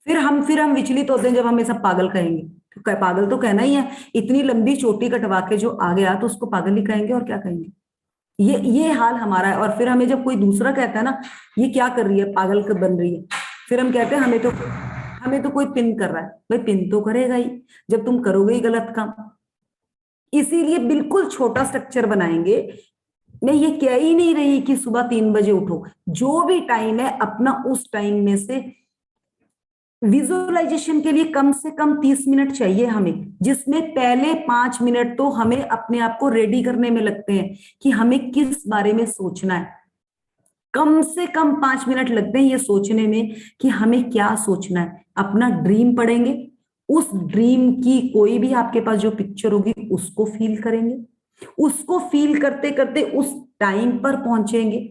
फिर हम विचलित होते हैं जब हमें सब पागल कहेंगे। तो पागल तो कहना ही है, इतनी लंबी चोटी कटवा के जो आ गया तो उसको पागल ही कहेंगे और क्या कहेंगे। ये हाल हमारा है। और फिर हमें जब कोई दूसरा कहता है ना ये क्या कर रही है, पागल कब बन रही है, फिर हम कहते हैं हमें तो कोई पिन कर रहा है। भाई पिन तो करेगा ही जब तुम करोगे ही गलत काम। इसीलिए बिल्कुल छोटा स्ट्रक्चर बनाएंगे। मैं ये कह ही नहीं रही कि सुबह 3 बजे उठो, जो भी टाइम है अपना उस टाइम में से विजुअलाइजेशन के लिए कम से कम 30 मिनट चाहिए हमें, जिसमें पहले 5 मिनट तो हमें अपने आप को रेडी करने में लगते हैं कि हमें किस बारे में सोचना है। कम से कम 5 मिनट लगते हैं ये सोचने में कि हमें क्या सोचना है। अपना ड्रीम पढ़ेंगे, उस ड्रीम की कोई भी आपके पास जो पिक्चर होगी उसको फील करेंगे, उसको फील करते करते उस टाइम पर पहुंचेंगे।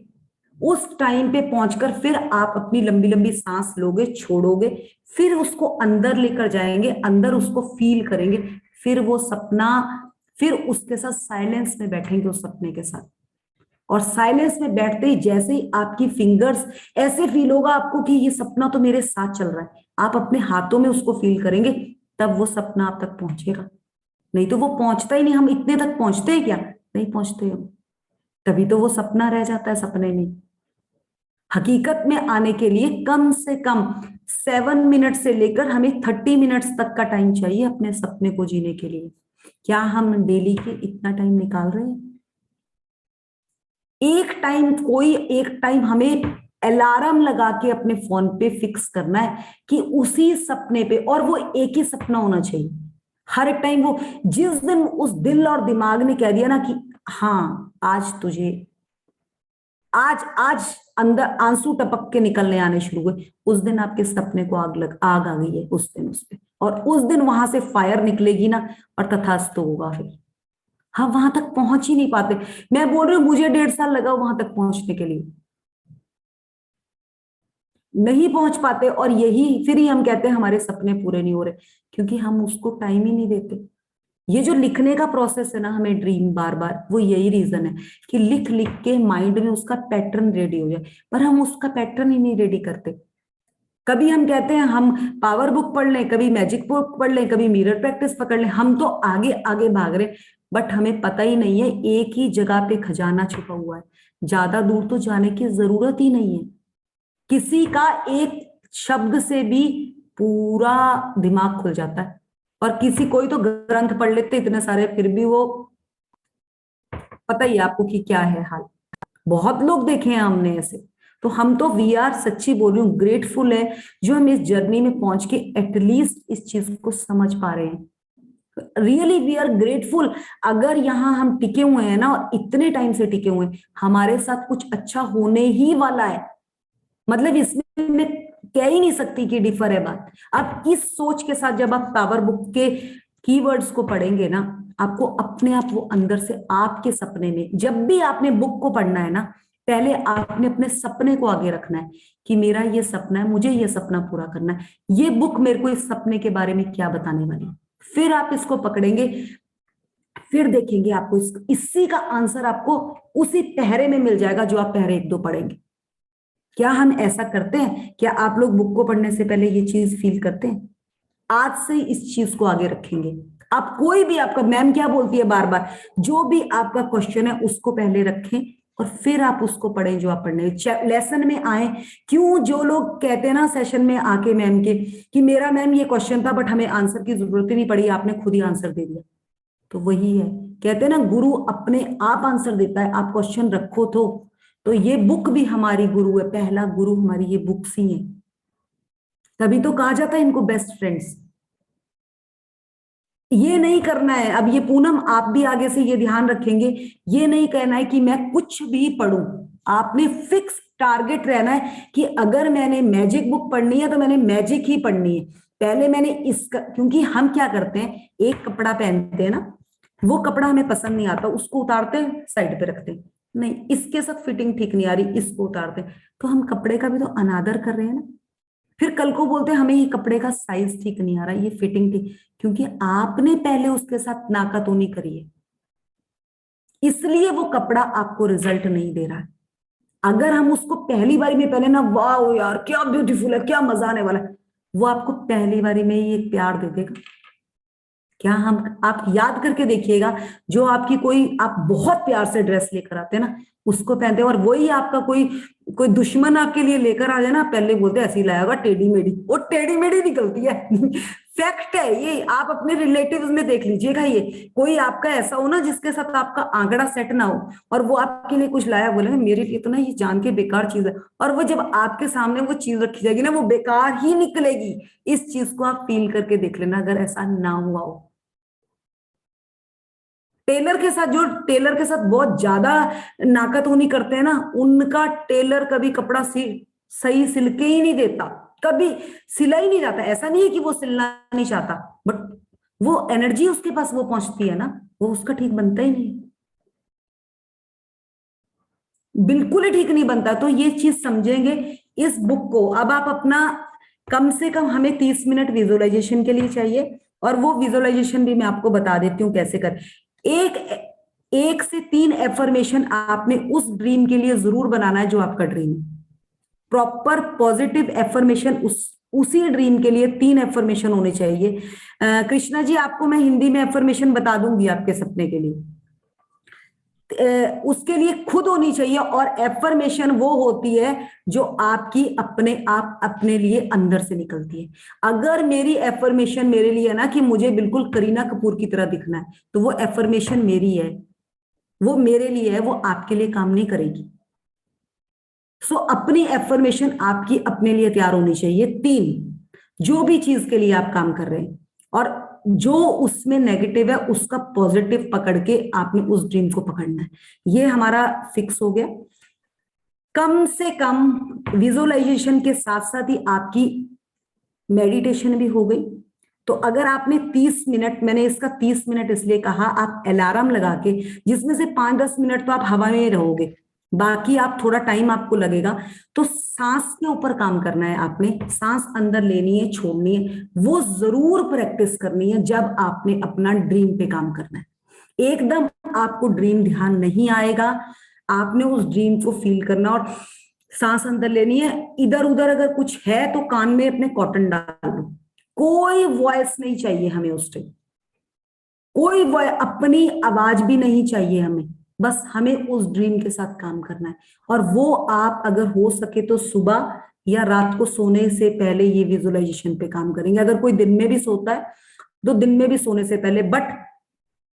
उस टाइम पे पहुंचकर फिर आप अपनी लंबी लंबी सांस लोगे, छोड़ोगे, फिर उसको अंदर लेकर जाएंगे, अंदर उसको फील करेंगे, फिर वो सपना, फिर उसके साथ साइलेंस में बैठेंगे उस सपने के साथ। और साइलेंस में बैठते ही जैसे ही आपकी फिंगर्स ऐसे फील होगा आपको कि ये सपना तो मेरे साथ चल रहा है, आप अपने हाथों में उसको फील करेंगे, तब वो सपना आप तक पहुंचेगा। नहीं तो वो पहुंचता ही नहीं। हम इतने तक पहुंचते हैं क्या? नहीं पहुंचते हम। तभी तो वो सपना रह जाता है सपने में। हकीकत में आने के लिए कम से कम 7 मिनट से लेकर हमें 30 मिनट्स तक का टाइम चाहिए अपने सपने को जीने के लिए। क्या हम डेली के इतना टाइम निकाल रहे हैं? एक टाइम हमें अलार्म लगा के अपने फोन पे फिक्स करना है कि उसी सपने पे, और वो एक ही सपना होना चाहिए हर एक टाइम। वो जिस दिन उस दिल और दिमाग ने कह दिया ना कि हाँ आज तुझे आज अंदर आंसू टपक के निकलने आने शुरू हुए, उस दिन आपके सपने को आग आ गई है उस दिन उस पे, और उस दिन वहां से फायर निकलेगी ना और तथास्तु होगा। फिर हम वहां तक पहुंच ही नहीं पाते। मैं बोल रही हूँ मुझे 1.5 साल लगा वहां तक पहुंचने के लिए, नहीं पहुंच पाते। और यही फिर ही हम कहते हैं हमारे सपने पूरे नहीं हो रहे, क्योंकि हम उसको टाइम ही नहीं देते। ये जो लिखने का प्रोसेस है ना हमें ड्रीम बार बार, वो यही रीजन है कि लिख लिख के माइंड में उसका पैटर्न रेडी हो जाए, पर हम उसका पैटर्न ही नहीं रेडी करते। कभी हम कहते हैं हम पावर बुक पढ़ लें, कभी मैजिक बुक पढ़ लें, कभी मिरर प्रैक्टिस पकड़ लें, हम तो आगे आगे भाग रहे, बट हमें पता ही नहीं है एक ही जगह पे खजाना छुपा हुआ है। ज्यादा दूर तो जाने की जरूरत ही नहीं है। किसी का एक शब्द से भी पूरा दिमाग खुल जाता है, और किसी कोई तो ग्रंथ पढ़ लेते इतने सारे, फिर भी वो पता ही आपको कि क्या है हाल। बहुत लोग देखे हैं हमने ऐसे। तो हम तो वी आर, सच्ची बोल रही हूँ, ग्रेटफुल है जो हम इस जर्नी में पहुंच के एटलीस्ट इस चीज को समझ पा रहे हैं। Really we are grateful. अगर यहाँ हम टिके हुए हैं ना, और इतने टाइम से टिके हुए हैं, हमारे साथ कुछ अच्छा होने ही वाला है। मतलब इसमें मैं कह ही नहीं सकती कि डिफर है बात। अब इस सोच के साथ जब आप पावर बुक के कीवर्ड्स को पढ़ेंगे ना, आपको अपने आप वो अंदर से आपके सपने में, जब भी आपने बुक को पढ़ना है ना, पहले आपने अपने सपने को आगे रखना है कि मेरा ये सपना है, मुझे ये सपना पूरा करना है, ये बुक मेरे को इस सपने के बारे में क्या बताने वाली है। फिर आप इसको पकड़ेंगे, फिर देखेंगे आपको इसी का आंसर आपको उसी पहरे में मिल जाएगा जो आप पहरे 1-2 पढ़ेंगे। क्या हम ऐसा करते हैं? क्या आप लोग बुक को पढ़ने से पहले ये चीज फील करते हैं? आज से इस चीज को आगे रखेंगे। आप कोई भी, आपका मैम क्या बोलती है बार बार, जो भी आपका क्वेश्चन है उसको पहले रखें और फिर आप उसको पढ़ें जो आप पढ़ने लेसन में आए। क्यों जो लोग कहते हैं ना सेशन में आके मैम के कि मेरा मैम ये क्वेश्चन था बट हमें आंसर की जरूरत ही नहीं पड़ी, आपने खुद ही आंसर दे दिया, तो वही है, कहते हैं ना गुरु अपने आप आंसर देता है, आप क्वेश्चन रखो तो ये बुक भी हमारी गुरु है, पहला गुरु हमारी ये बुक्स ही है, तभी तो कहा जाता है इनको बेस्ट फ्रेंड्स। ये नहीं करना है, अब ये पूनम आप भी आगे से ये ध्यान रखेंगे, ये नहीं कहना है कि मैं कुछ भी पढ़ूं, आपने फिक्स टारगेट रहना है कि अगर मैंने मैजिक बुक पढ़नी है तो मैंने मैजिक ही पढ़नी है। पहले मैंने इसका, क्योंकि हम क्या करते हैं, एक कपड़ा पहनते हैं ना, वो कपड़ा हमें पसंद नहीं आता, उसको उतारते हैं साइड पे रखते हैं, नहीं इसके साथ फिटिंग ठीक नहीं आ रही, इसको उतारते हैं, तो हम कपड़े का भी तो अनादर कर रहे हैं ना। फिर कल को बोलते हैं हमें ये कपड़े का साइज ठीक नहीं आ रहा, ये फिटिंग ठीक, क्योंकि आपने पहले उसके साथ नाकातोनी करी है, इसलिए वो कपड़ा आपको रिजल्ट नहीं दे रहा है। अगर हम उसको पहली बारी में पहले ना, वाह यार क्या ब्यूटीफुल है, क्या मजा आने वाला है, वो आपको पहली बारी में ही एक प्यार दे देगा। क्या हम, आप याद करके देखिएगा, जो आपकी कोई, आप बहुत प्यार से ड्रेस लेकर आते हैं ना, उसको पहनते हैं, और वही आपका कोई दुश्मन आपके लिए लेकर आ जाए ना, पहले बोलते हैं ऐसी लाया होगा टेढ़ी मेढ़ी, वो टेढ़ी मेढ़ी निकलती है फैक्ट है ये, आप अपने रिलेटिव्स में देख लीजिएगा, ये कोई आपका ऐसा हो ना जिसके साथ आपका आंकड़ा सेट ना हो और वो आपके लिए कुछ लाया, बोले मेरे लिए तो ना ये जान के बेकार चीज है, और वो जब आपके सामने वो चीज रखी जाएगी ना, वो बेकार ही निकलेगी। इस चीज को आप फील करके देख लेना, अगर ऐसा ना हुआ हो। टेलर के साथ, जो टेलर के साथ बहुत ज्यादा नाकातोनी करते हैं ना, उनका टेलर कभी कपड़ा सही सिल के ही नहीं देता, कभी सिला ही नहीं जाता। ऐसा नहीं है कि वो सिलना नहीं चाहता, बट वो एनर्जी उसके पास वो पहुंचती है ना, वो उसका ठीक बनता ही नहीं, बिल्कुल ही ठीक नहीं बनता। तो ये चीज समझेंगे इस बुक को। अब आप अपना कम से कम, हमें 30 मिनट विजुअलाइजेशन के लिए चाहिए, और वो विजुअलाइजेशन भी मैं आपको बता देती हूँ कैसे कर। एक से 3 एफर्मेशन आपने उस ड्रीम के लिए जरूर बनाना है जो आपका ड्रीम है। प्रॉपर पॉजिटिव एफर्मेशन उसी ड्रीम के लिए 3 एफर्मेशन होने चाहिए। कृष्णा जी, आपको मैं हिंदी में एफर्मेशन बता दूंगी आपके सपने के लिए, उसके लिए खुद होनी चाहिए। और एफर्मेशन वो होती है जो आपकी अपने आप अपने लिए अंदर से निकलती है। अगर मेरी एफर्मेशन मेरे लिए है ना कि मुझे बिल्कुल करीना कपूर की तरह दिखना है, तो वो एफर्मेशन मेरी है, वो मेरे लिए है, वो आपके लिए काम नहीं करेगी। सो अपनी एफर्मेशन आपकी अपने लिए तैयार होनी चाहिए। 3, जो भी चीज के लिए आप काम कर रहे हैं, और जो उसमें नेगेटिव है उसका पॉजिटिव पकड़ के आपने उस ड्रीम को पकड़ना है। ये हमारा फिक्स हो गया। कम से कम विजुअलाइजेशन के साथ साथ ही आपकी मेडिटेशन भी हो गई। तो अगर आपने 30 मिनट, मैंने इसका 30 मिनट इसलिए कहा, आप अलार्म लगा के, जिसमें से 5-10 मिनट तो आप हवा में रहोगे, बाकी आप थोड़ा टाइम आपको लगेगा, तो सांस के ऊपर काम करना है आपने। सांस अंदर लेनी है, छोड़नी है, वो जरूर प्रैक्टिस करनी है जब आपने अपना ड्रीम पे काम करना है। एकदम आपको ड्रीम ध्यान नहीं आएगा, आपने उस ड्रीम को फील करना और सांस अंदर लेनी है। इधर उधर अगर कुछ है तो कान में अपने कॉटन डाल दो, कोई वॉइस नहीं चाहिए हमें उस टाइम, कोई अपनी आवाज भी नहीं चाहिए हमें, बस हमें उस ड्रीम के साथ काम करना है। और वो आप अगर हो सके तो सुबह या रात को सोने से पहले ये विजुअलाइजेशन पे काम करेंगे। अगर कोई दिन में भी सोता है तो दिन में भी सोने से पहले, बट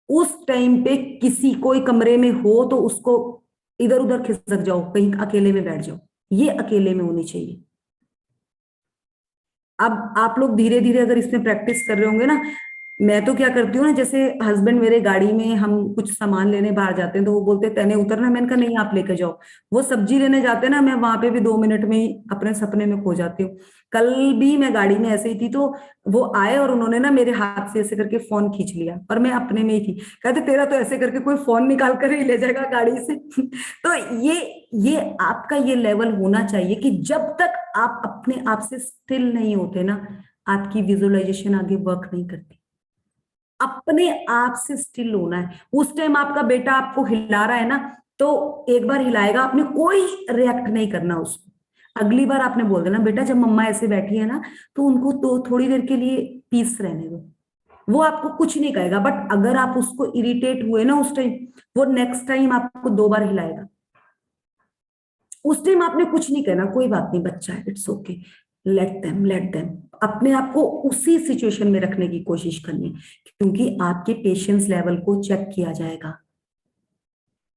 उस टाइम पे किसी कोई कमरे में हो तो उसको इधर उधर खिसक जाओ, कहीं अकेले में बैठ जाओ, ये अकेले में होनी चाहिए। अब आप लोग धीरे धीरे अगर इसमें प्रैक्टिस कर रहे होंगे ना, मैं तो क्या करती हूँ ना, जैसे हस्बैंड मेरे गाड़ी में, हम कुछ सामान लेने बाहर जाते हैं तो वो बोलते हैं तने उतरना, मैंने कहा नहीं आप लेके जाओ। वो सब्जी लेने जाते हैं ना, मैं वहां पे भी 2 मिनट में ही अपने सपने में खो जाती हूँ। कल भी मैं गाड़ी में ऐसे ही थी, तो वो आए और उन्होंने ना मेरे हाथ से ऐसे करके फोन खींच लिया, और मैं अपने में ही थी। कहते तेरा तो ऐसे करके कोई फोन निकाल कर ही ले जाएगा गाड़ी से। तो ये आपका ये लेवल होना चाहिए कि जब तक आप अपने आप से स्टिल नहीं होते ना, आपकी विजुअलाइजेशन आगे वर्क नहीं करती। अपने आप से स्टिल होना है। उस टाइम आपका बेटा आपको हिला रहा है ना, तो एक बार हिलाएगा, आपने कोई रिएक्ट नहीं करना उसको। अगली बार आपने बोल देना बेटा जब मम्मा ऐसे बैठी है ना, तो उनको तो थोड़ी देर के लिए पीस रहने दो, वो आपको कुछ नहीं कहेगा। बट अगर आप उसको इरिटेट हुए ना उस टाइम, वो नेक्स्ट टाइम आपको 2 बार हिलाएगा। उस टाइम आपने कुछ नहीं कहना, कोई बात नहीं बच्चा है, इट्स ओके, लेट देम। अपने आप को उसी सिचुएशन में रखने की कोशिश करनी, क्योंकि आपके पेशेंस लेवल को चेक किया जाएगा।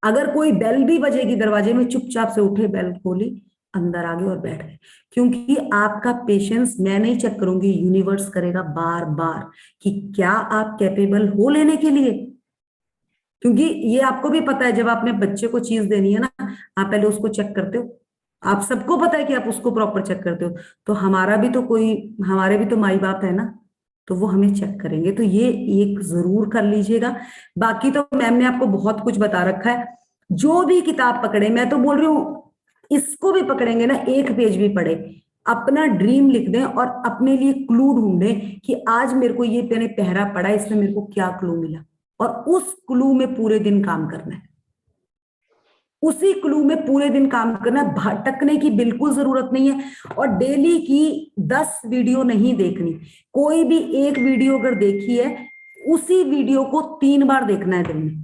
अगर कोई बेल भी बजेगी दरवाजे में, चुपचाप से उठे, बेल खोली, अंदर आ गए और बैठ गए, क्योंकि आपका पेशेंस मैं नहीं चेक करूंगी, यूनिवर्स करेगा बार बार कि क्या आप कैपेबल हो लेने के लिए। क्योंकि ये आपको भी पता है, जब आपने बच्चे को चीज देनी है ना, आप पहले उसको चेक करते हो। आप सबको पता है कि आप उसको प्रॉपर चेक करते हो, तो हमारे भी तो माई बाप है ना, तो वो हमें चेक करेंगे। तो ये एक जरूर कर लीजिएगा। बाकी तो मैम ने आपको बहुत कुछ बता रखा है। जो भी किताब पकड़े, मैं तो बोल रही हूँ इसको भी पकड़ेंगे ना, 1 पेज भी पढ़े, अपना ड्रीम लिख दें और अपने लिए क्लू ढूंढें कि आज मेरे को ये मैंने पहरा पढ़ा, इसमें मेरे को क्या क्लू मिला, और उस क्लू में पूरे दिन काम करना है। उसी क्लू में पूरे दिन काम करना, भटकने की बिल्कुल जरूरत नहीं है। और डेली की 10 वीडियो नहीं देखनी, कोई भी एक वीडियो अगर देखी है, उसी वीडियो को 3 बार देखना है दिन में,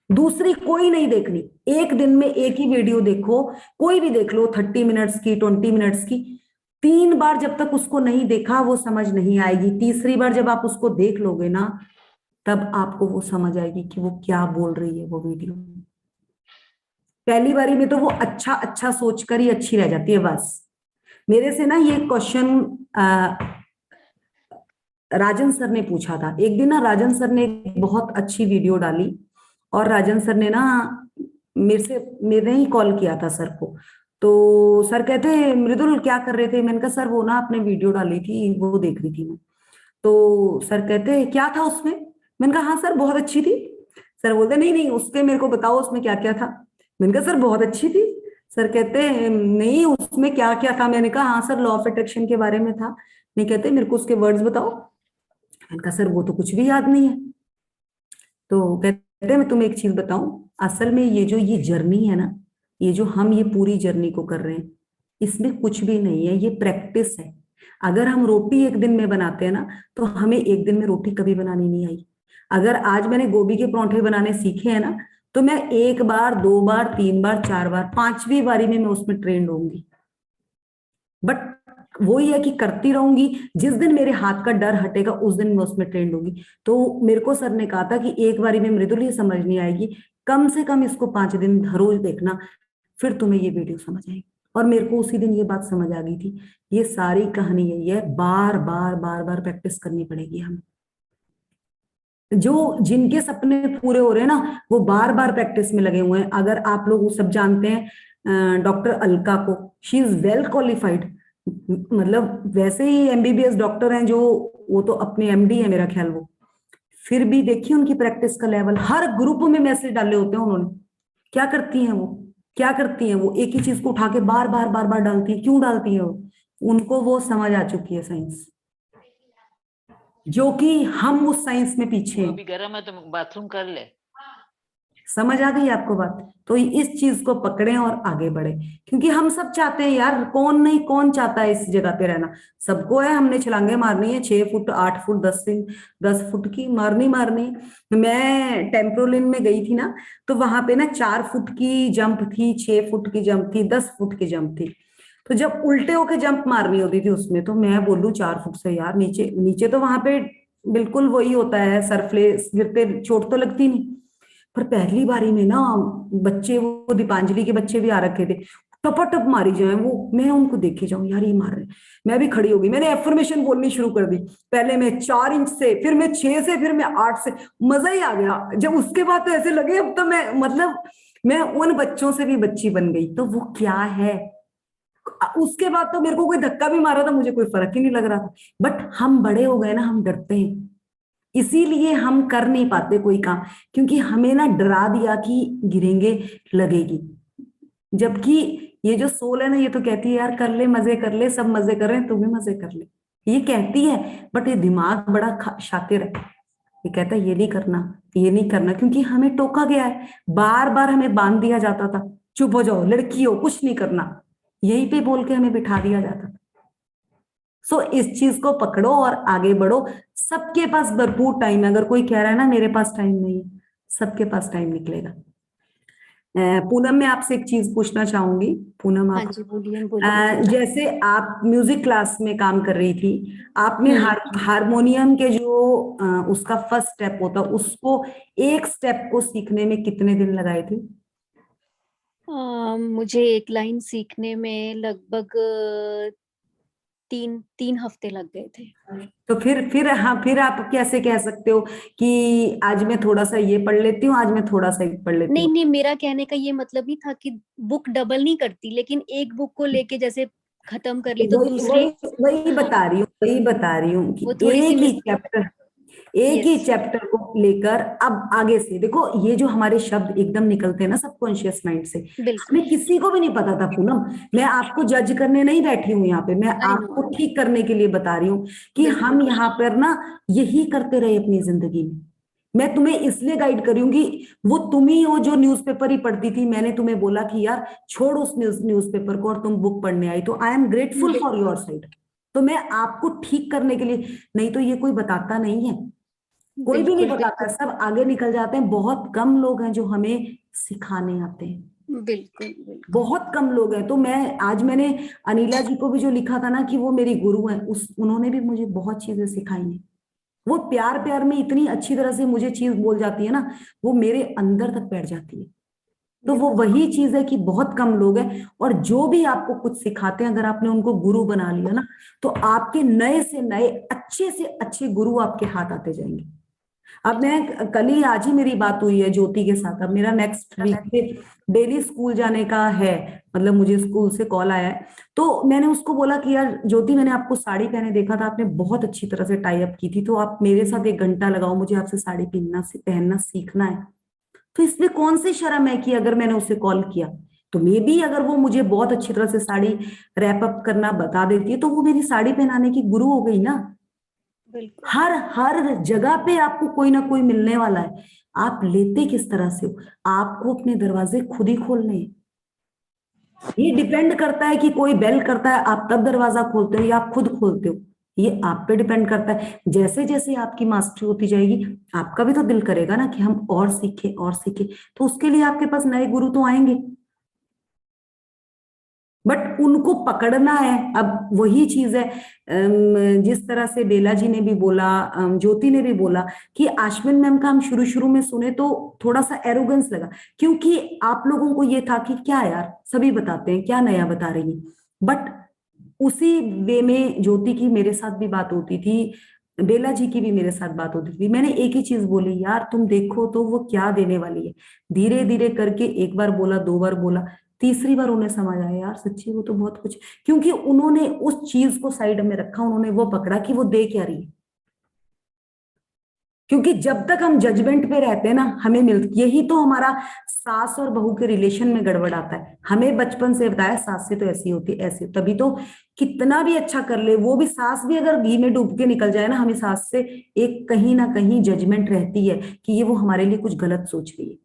दूसरी कोई नहीं देखनी। एक दिन में एक ही वीडियो देखो, कोई भी देख लो, 30 मिनट्स की, 20 मिनट्स की, 3 बार जब तक उसको नहीं देखा वो समझ नहीं आएगी। तीसरी बार जब आप उसको देख लोगे ना, तब आपको वो समझ आएगी कि वो क्या बोल रही है वो वीडियो। पहली बारी में तो वो अच्छा सोचकर ही अच्छी रह जाती है। बस मेरे से ना ये क्वेश्चन राजन सर ने पूछा था एक दिन ना। राजन सर ने एक बहुत अच्छी वीडियो डाली, और राजन सर ने ना मेरे ही कॉल किया था सर को। तो सर कहते मृदुल क्या कर रहे थे? मैंने कहा सर वो ना आपने वीडियो डाली थी, वो देख रही थी मैं। तो सर कहते क्या था उसमें? मैंने कहा हाँ सर बहुत अच्छी थी। सर बोलते नहीं उसके मेरे को बताओ उसमें क्या क्या था। मैंने कहा सर बहुत अच्छी थी। सर कहते नहीं उसमें क्या क्या था? मैंने कहा हाँ सर लॉ ऑफ अट्रैक्शन के बारे में था। नहीं कहते मेरे को उसके वर्ड्स बताओ। मैंने कहा सर वो तो कुछ भी याद नहीं है। तो कहते मैं तुम्हें एक चीज बताऊं, असल में ये जर्नी है ना, ये जो हम ये पूरी जर्नी को कर रहे हैं, इसमें कुछ भी नहीं है, ये प्रैक्टिस है। अगर हम रोटी एक दिन में बनाते हैं ना, तो हमें एक दिन में रोटी कभी बनानी नहीं आई। अगर आज मैंने गोभी के परांठे बनाने सीखे हैं ना, तो मैं 1 बार 2 बार 3 बार 4 बार 5वीं बारी में मैं उसमें ट्रेंड होंगी। बट वही है कि करती रहूंगी, जिस दिन मेरे हाथ का डर हटेगा उस दिन मैं उसमें ट्रेंड होंगी। तो मेरे को सर ने कहा था कि एक बारी में मृदुल ये समझ नहीं आएगी, कम से कम इसको 5 दिन रोज देखना, फिर तुम्हें ये वीडियो समझ आएगी। और मेरे को उसी दिन ये बात समझ आ गई थी। ये सारी कहानी यही है, बार बार प्रैक्टिस करनी पड़ेगी हमें। जो जिनके सपने पूरे हो रहे हैं ना, वो बार बार प्रैक्टिस में लगे हुए हैं। अगर आप लोग सब जानते हैं डॉक्टर अलका को, शी इज वेल क्वालिफाइड, मतलब वैसे ही एमबीबीएस डॉक्टर हैं जो, वो तो अपने एमडी है मेरा ख्याल वो। फिर भी देखिए उनकी प्रैक्टिस का लेवल, हर ग्रुप में मैसेज डाले होते हैं उन्होंने। क्या करती हैं वो एक ही चीज को उठा के बार बार डालती है। क्यों डालती है वो? उनको वो समझ आ चुकी है साइंस, जो कि हम उस साइंस में पीछे हैं। अभी गर्म है तो बाथरूम कर ले। समझ आ गई आपको बात? तो इस चीज को पकड़ें और आगे बढ़े, क्योंकि हम सब चाहते हैं यार, कौन चाहता है इस जगह पे रहना? सबको है, हमने छलांगे मारनी है 6 फुट 8 फुट 10 फुट की मारनी। मैं टेम्पोलिन में गई थी ना, तो वहां पे ना 4 फुट की जंप थी, 6 फुट की जंप थी, 10 फुट की जंप थी। तो जब उल्टे होके जंप मारनी होती थी उसमें, तो मैं बोलूं 4 फुट से यार नीचे तो वहां पे बिल्कुल वही होता है, सरफेस गिरते, चोट तो लगती नहीं। पर पहली बारी में ना बच्चे, वो दीपांजलि के बच्चे भी आ रखे थे, टप मारी जाए वो, मैं उनको देखे जाऊं यार ये मार रहे हैं। मैं भी खड़ी हो गई, मैंने एफर्मेशन बोलनी शुरू कर दी। पहले मैं 4 इंच से, फिर मैं 6 से, फिर मैं 8 से, मजा ही आ गया। जब उसके बाद तो ऐसे लगे अब तो मैं मतलब मैं उन बच्चों से भी बच्ची बन गई। तो वो क्या है, उसके बाद तो मेरे को कोई धक्का भी मारा था मुझे कोई फर्क ही नहीं लग रहा था। बट हम बड़े हो गए ना, हम डरते हैं, इसीलिए हम कर नहीं पाते कोई काम, क्योंकि हमें ना डरा दिया कि गिरेंगे, लगेगी। जबकि ये जो सोल है ना, ये तो कहती है यार कर ले, मजे कर ले, सब मजे कर रहे हैं, तू भी मजे कर ले, ये कहती है। बट ये दिमाग बड़ा शातिर है, ये कहता है ये नहीं करना, ये नहीं करना, क्योंकि हमें टोका गया है, बार बार हमें बांध दिया जाता था, चुप हो जाओ, लड़की हो, कुछ नहीं करना, यही पे बोल के हमें बिठा दिया जाता था। सो इस चीज को पकड़ो और आगे बढ़ो। सबके पास भरपूर टाइम है। अगर कोई कह रहा है ना मेरे पास टाइम नहीं है, सबके पास टाइम निकलेगा। पूनम, मैं आपसे एक चीज पूछना चाहूंगी। पूनम, हाँ आप जी, बोलिए बोलिए। जैसे आप म्यूजिक क्लास में काम कर रही थी, आपने हारमोनियम के जो उसका फर्स्ट स्टेप होता, उसको एक स्टेप को सीखने में कितने दिन लगाए थे? मुझे एक लाइन सीखने में लगभग 3 हफ्ते लग गए थे। तो फिर आप कैसे कह सकते हो कि आज मैं थोड़ा सा ये पढ़ लेती हूँ, आज मैं थोड़ा सा ये पढ़ लेती नहीं हूँ? नहीं, मेरा कहने का ये मतलब नहीं था कि बुक डबल नहीं करती, लेकिन एक बुक को लेके जैसे खत्म कर ली तो वही दूसरी। वही हाँ, बता रही हूँ वो कि थोड़ी सी मिस। एक ही यस। चैप्टर को लेकर अब आगे से देखो, ये जो हमारे शब्द एकदम निकलते हैं ना सबकॉन्शियस माइंड से, बिल्कुल। हमें किसी को भी नहीं पता था पूनम। मैं आपको जज करने नहीं बैठी हूँ यहाँ पे, मैं आई आपको नो। ठीक करने के लिए बता रही हूँ कि हम बिल्कुल। यहाँ पर ना यही करते रहे अपनी जिंदगी में। मैं तुम्हें इसलिए गाइड करूंगी, वो तुम ही हो जो न्यूज़पेपर ही पढ़ती थी, मैंने तुम्हें बोला कि यार छोड़ उस न्यूज़पेपर को और तुम बुक पढ़ने आई, तो I am grateful for your side. तो मैं आपको ठीक करने के लिए, नहीं तो ये कोई बताता नहीं है, कोई भी नहीं बिल्कुल बताता, सब आगे निकल जाते हैं। बहुत कम लोग हैं जो हमें सिखाने आते हैं, बिल्कुल। बिल्कुल। बहुत कम लोग हैं। तो मैंने अनिला जी को भी जो लिखा था ना कि वो मेरी गुरु है, उन्होंने भी मुझे बहुत चीजें सिखाई हैं। वो प्यार प्यार में इतनी अच्छी तरह से मुझे चीज बोल जाती है ना, वो मेरे अंदर तक बैठ जाती है। तो वो वही चीज है कि बहुत कम लोग हैं, और जो भी आपको कुछ सिखाते हैं, अगर आपने उनको गुरु बना लिया ना, तो आपके नए से नए अच्छे से अच्छे गुरु आपके हाथ आते जाएंगे। अब मैं कल ही, आज ही मेरी बात हुई है ज्योति के साथ। अब मेरा नेक्स्ट वीक से डेली स्कूल जाने का है, मतलब मुझे स्कूल से कॉल आया है। तो मैंने उसको बोला कि यार ज्योति, मैंने आपको साड़ी पहने देखा था, आपने बहुत अच्छी तरह से टाई अप की थी, तो आप मेरे साथ 1 घंटा लगाओ, मुझे आपसे साड़ी पहनना सीखना है। तो इसमें कौन सी शर्म है कि अगर मैंने उसे कॉल किया, तो मे बी अगर वो मुझे बहुत अच्छी तरह से साड़ी रैप अप करना बता देती है, तो वो मेरी साड़ी पहनाने की गुरु हो गई ना। बिल्कुल। हर जगह पे आपको कोई ना कोई मिलने वाला है। आप लेते किस तरह से हो, आपको अपने दरवाजे खुद ही खोलने हैं। ये डिपेंड करता है कि कोई बेल करता है आप तब दरवाजा खोलते हो या आप खुद खोलते हो, ये आप पे डिपेंड करता है। जैसे जैसे आपकी मास्टरी होती जाएगी, आपका भी तो दिल करेगा ना कि हम और सीखें और सीखें, तो उसके लिए आपके पास नए गुरु तो आएंगे, बट उनको पकड़ना है। अब वही चीज है, जिस तरह से बेला जी ने भी बोला, ज्योति ने भी बोला कि आश्विन मैम का हम शुरू शुरू में सुने तो थोड़ा सा एरोगेंस लगा, क्योंकि आप लोगों को ये था कि क्या यार सभी बताते हैं, क्या नया बता रही है। बट उसी वे में ज्योति की मेरे साथ भी बात होती थी, बेला जी की भी मेरे साथ बात होती थी। मैंने एक ही चीज बोली, यार तुम देखो तो वो क्या देने वाली है। धीरे धीरे करके 1 बार बोला, 2 बार बोला, तीसरी बार उन्हें समझ आया यार सच्ची वो तो बहुत कुछ, क्योंकि उन्होंने उस चीज को साइड में रखा, उन्होंने वो पकड़ा कि वो दे क्या रही है। क्योंकि जब तक हम जजमेंट पे रहते हैं ना, हमें यही तो हमारा सास और बहू के रिलेशन में गड़बड़ आता है। हमें बचपन से बताया सास से तो ऐसी होती ऐसी, तभी तो कितना भी अच्छा कर ले वो भी, सास भी अगर घी में डूब के निकल जाए ना, हमें सास से एक कहीं ना कहीं जजमेंट रहती है कि ये वो हमारे लिए कुछ गलत सोच रही है,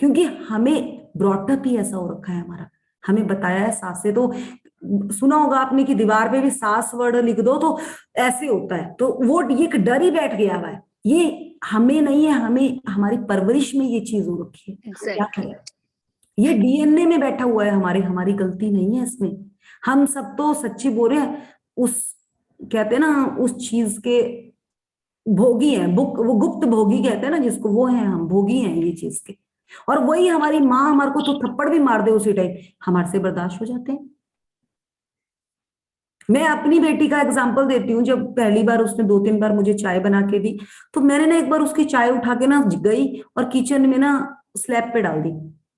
क्योंकि हमें ब्रॉटअप ही ऐसा हो रखा है हमारा। हमें बताया है सास से, तो सुना होगा आपने कि दीवार पे भी सास वर्ड लिख दो तो ऐसे होता है, तो वो ये एक डर ही बैठ गया हुआ है। ये हमें नहीं है, हमें हमारी परवरिश में ये चीज हो रखी है। क्या करें, ये डीएनए में बैठा हुआ है हमारे, हमारी गलती नहीं है इसमें। हम सब तो सच्ची बोल रहे हैं, उस कहते हैं ना उस चीज के भोगी हैं, वो गुप्त भोगी कहते हैं ना जिसको, वो है हम भोगी हैं ये चीज के। और वही हमारी माँ हमारे को तो थप्पड़ भी मार दे उसी टाइम, हमारे से बर्दाश्त हो जाते हैं। मैं अपनी बेटी का एग्जांपल देती हूँ। जब पहली बार उसने 2-3 बार मुझे चाय बना के दी, तो मैंने ना एक बार उसकी चाय उठा के ना गई और किचन में ना स्लैब पे डाल दी।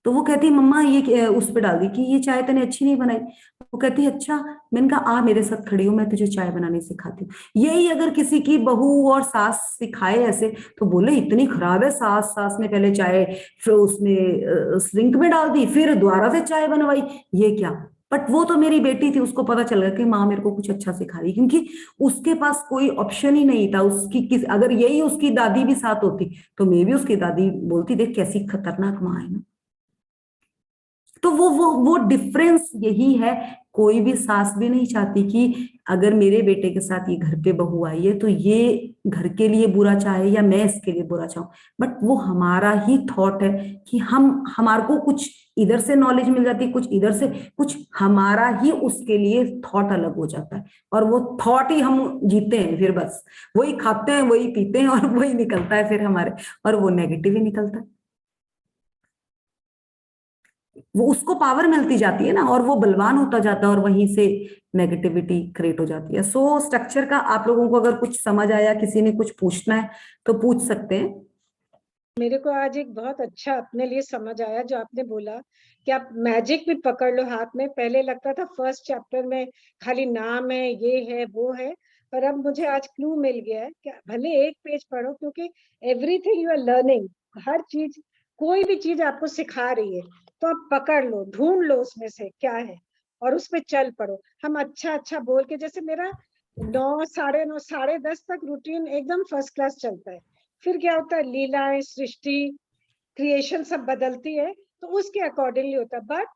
तो वो कहती मम्मा ये उस पे डाल दी कि ये चाय तूने अच्छी नहीं बनाई। वो कहती अच्छा। मैंने कहा आ मेरे साथ खड़ी हो, मैं तुझे चाय बनाने सिखाती हूँ। यही अगर किसी की बहू और सास सिखाए ऐसे, तो बोले इतनी खराब है सास, सास ने पहले चाय फिर उसमें सिंक में डाल दी, फिर दोबारा से चाय बनवाई, ये क्या। बट वो तो मेरी बेटी थी, उसको पता चल गया कि माँ मेरे को कुछ अच्छा सिखा रही, क्योंकि उसके पास कोई ऑप्शन ही नहीं था। उसकी अगर यही उसकी दादी भी साथ होती तो मैं भी उसकी दादी बोलती देख कैसी खतरनाक माँ है ना। तो वो डिफरेंस यही है। कोई भी सास भी नहीं चाहती कि अगर मेरे बेटे के साथ ये घर पे बहू आई है तो ये घर के लिए बुरा चाहे या मैं इसके लिए बुरा चाहूं। बट वो हमारा ही थॉट है कि हमारे को कुछ इधर से नॉलेज मिल जाती है, कुछ इधर से, कुछ हमारा ही उसके लिए थॉट अलग हो जाता है, और वो थॉट ही हम जीते हैं। फिर बस वही खाते हैं, वही पीते हैं, और वही निकलता है फिर हमारे, और वो नेगेटिव ही निकलता है। वो उसको पावर मिलती जाती है ना, और वो बलवान होता जाता है, और वहीं से नेगेटिविटी क्रिएट हो जाती है। सो स्ट्रक्चर का आप लोगों को अगर कुछ समझ आया, किसी ने कुछ पूछना है तो पूछ सकते हैं। मेरे को आज एक बहुत अच्छा अपने लिए समझ आया जो आपने बोला कि आप मैजिक भी पकड़ लो हाथ में। पहले लगता था फर्स्ट चैप्टर में खाली नाम है, ये है, वो है, पर अब मुझे आज क्लू मिल गया है कि भले एक पेज पढ़ो, क्योंकि एवरीथिंग यू आर लर्निंग, हर चीज, कोई भी चीज आपको सिखा रही है तो आप पकड़ लो, ढूंढ लो उसमें से क्या है और उसमें चल पड़ो। हम अच्छा अच्छा बोल के, जैसे मेरा 9, 9:30, 10:30 तक रूटीन एकदम फर्स्ट क्लास चलता है। फिर क्या होता है, लीलाएं, सृष्टि, क्रिएशन सब बदलती है, तो उसके अकॉर्डिंगली होता है। But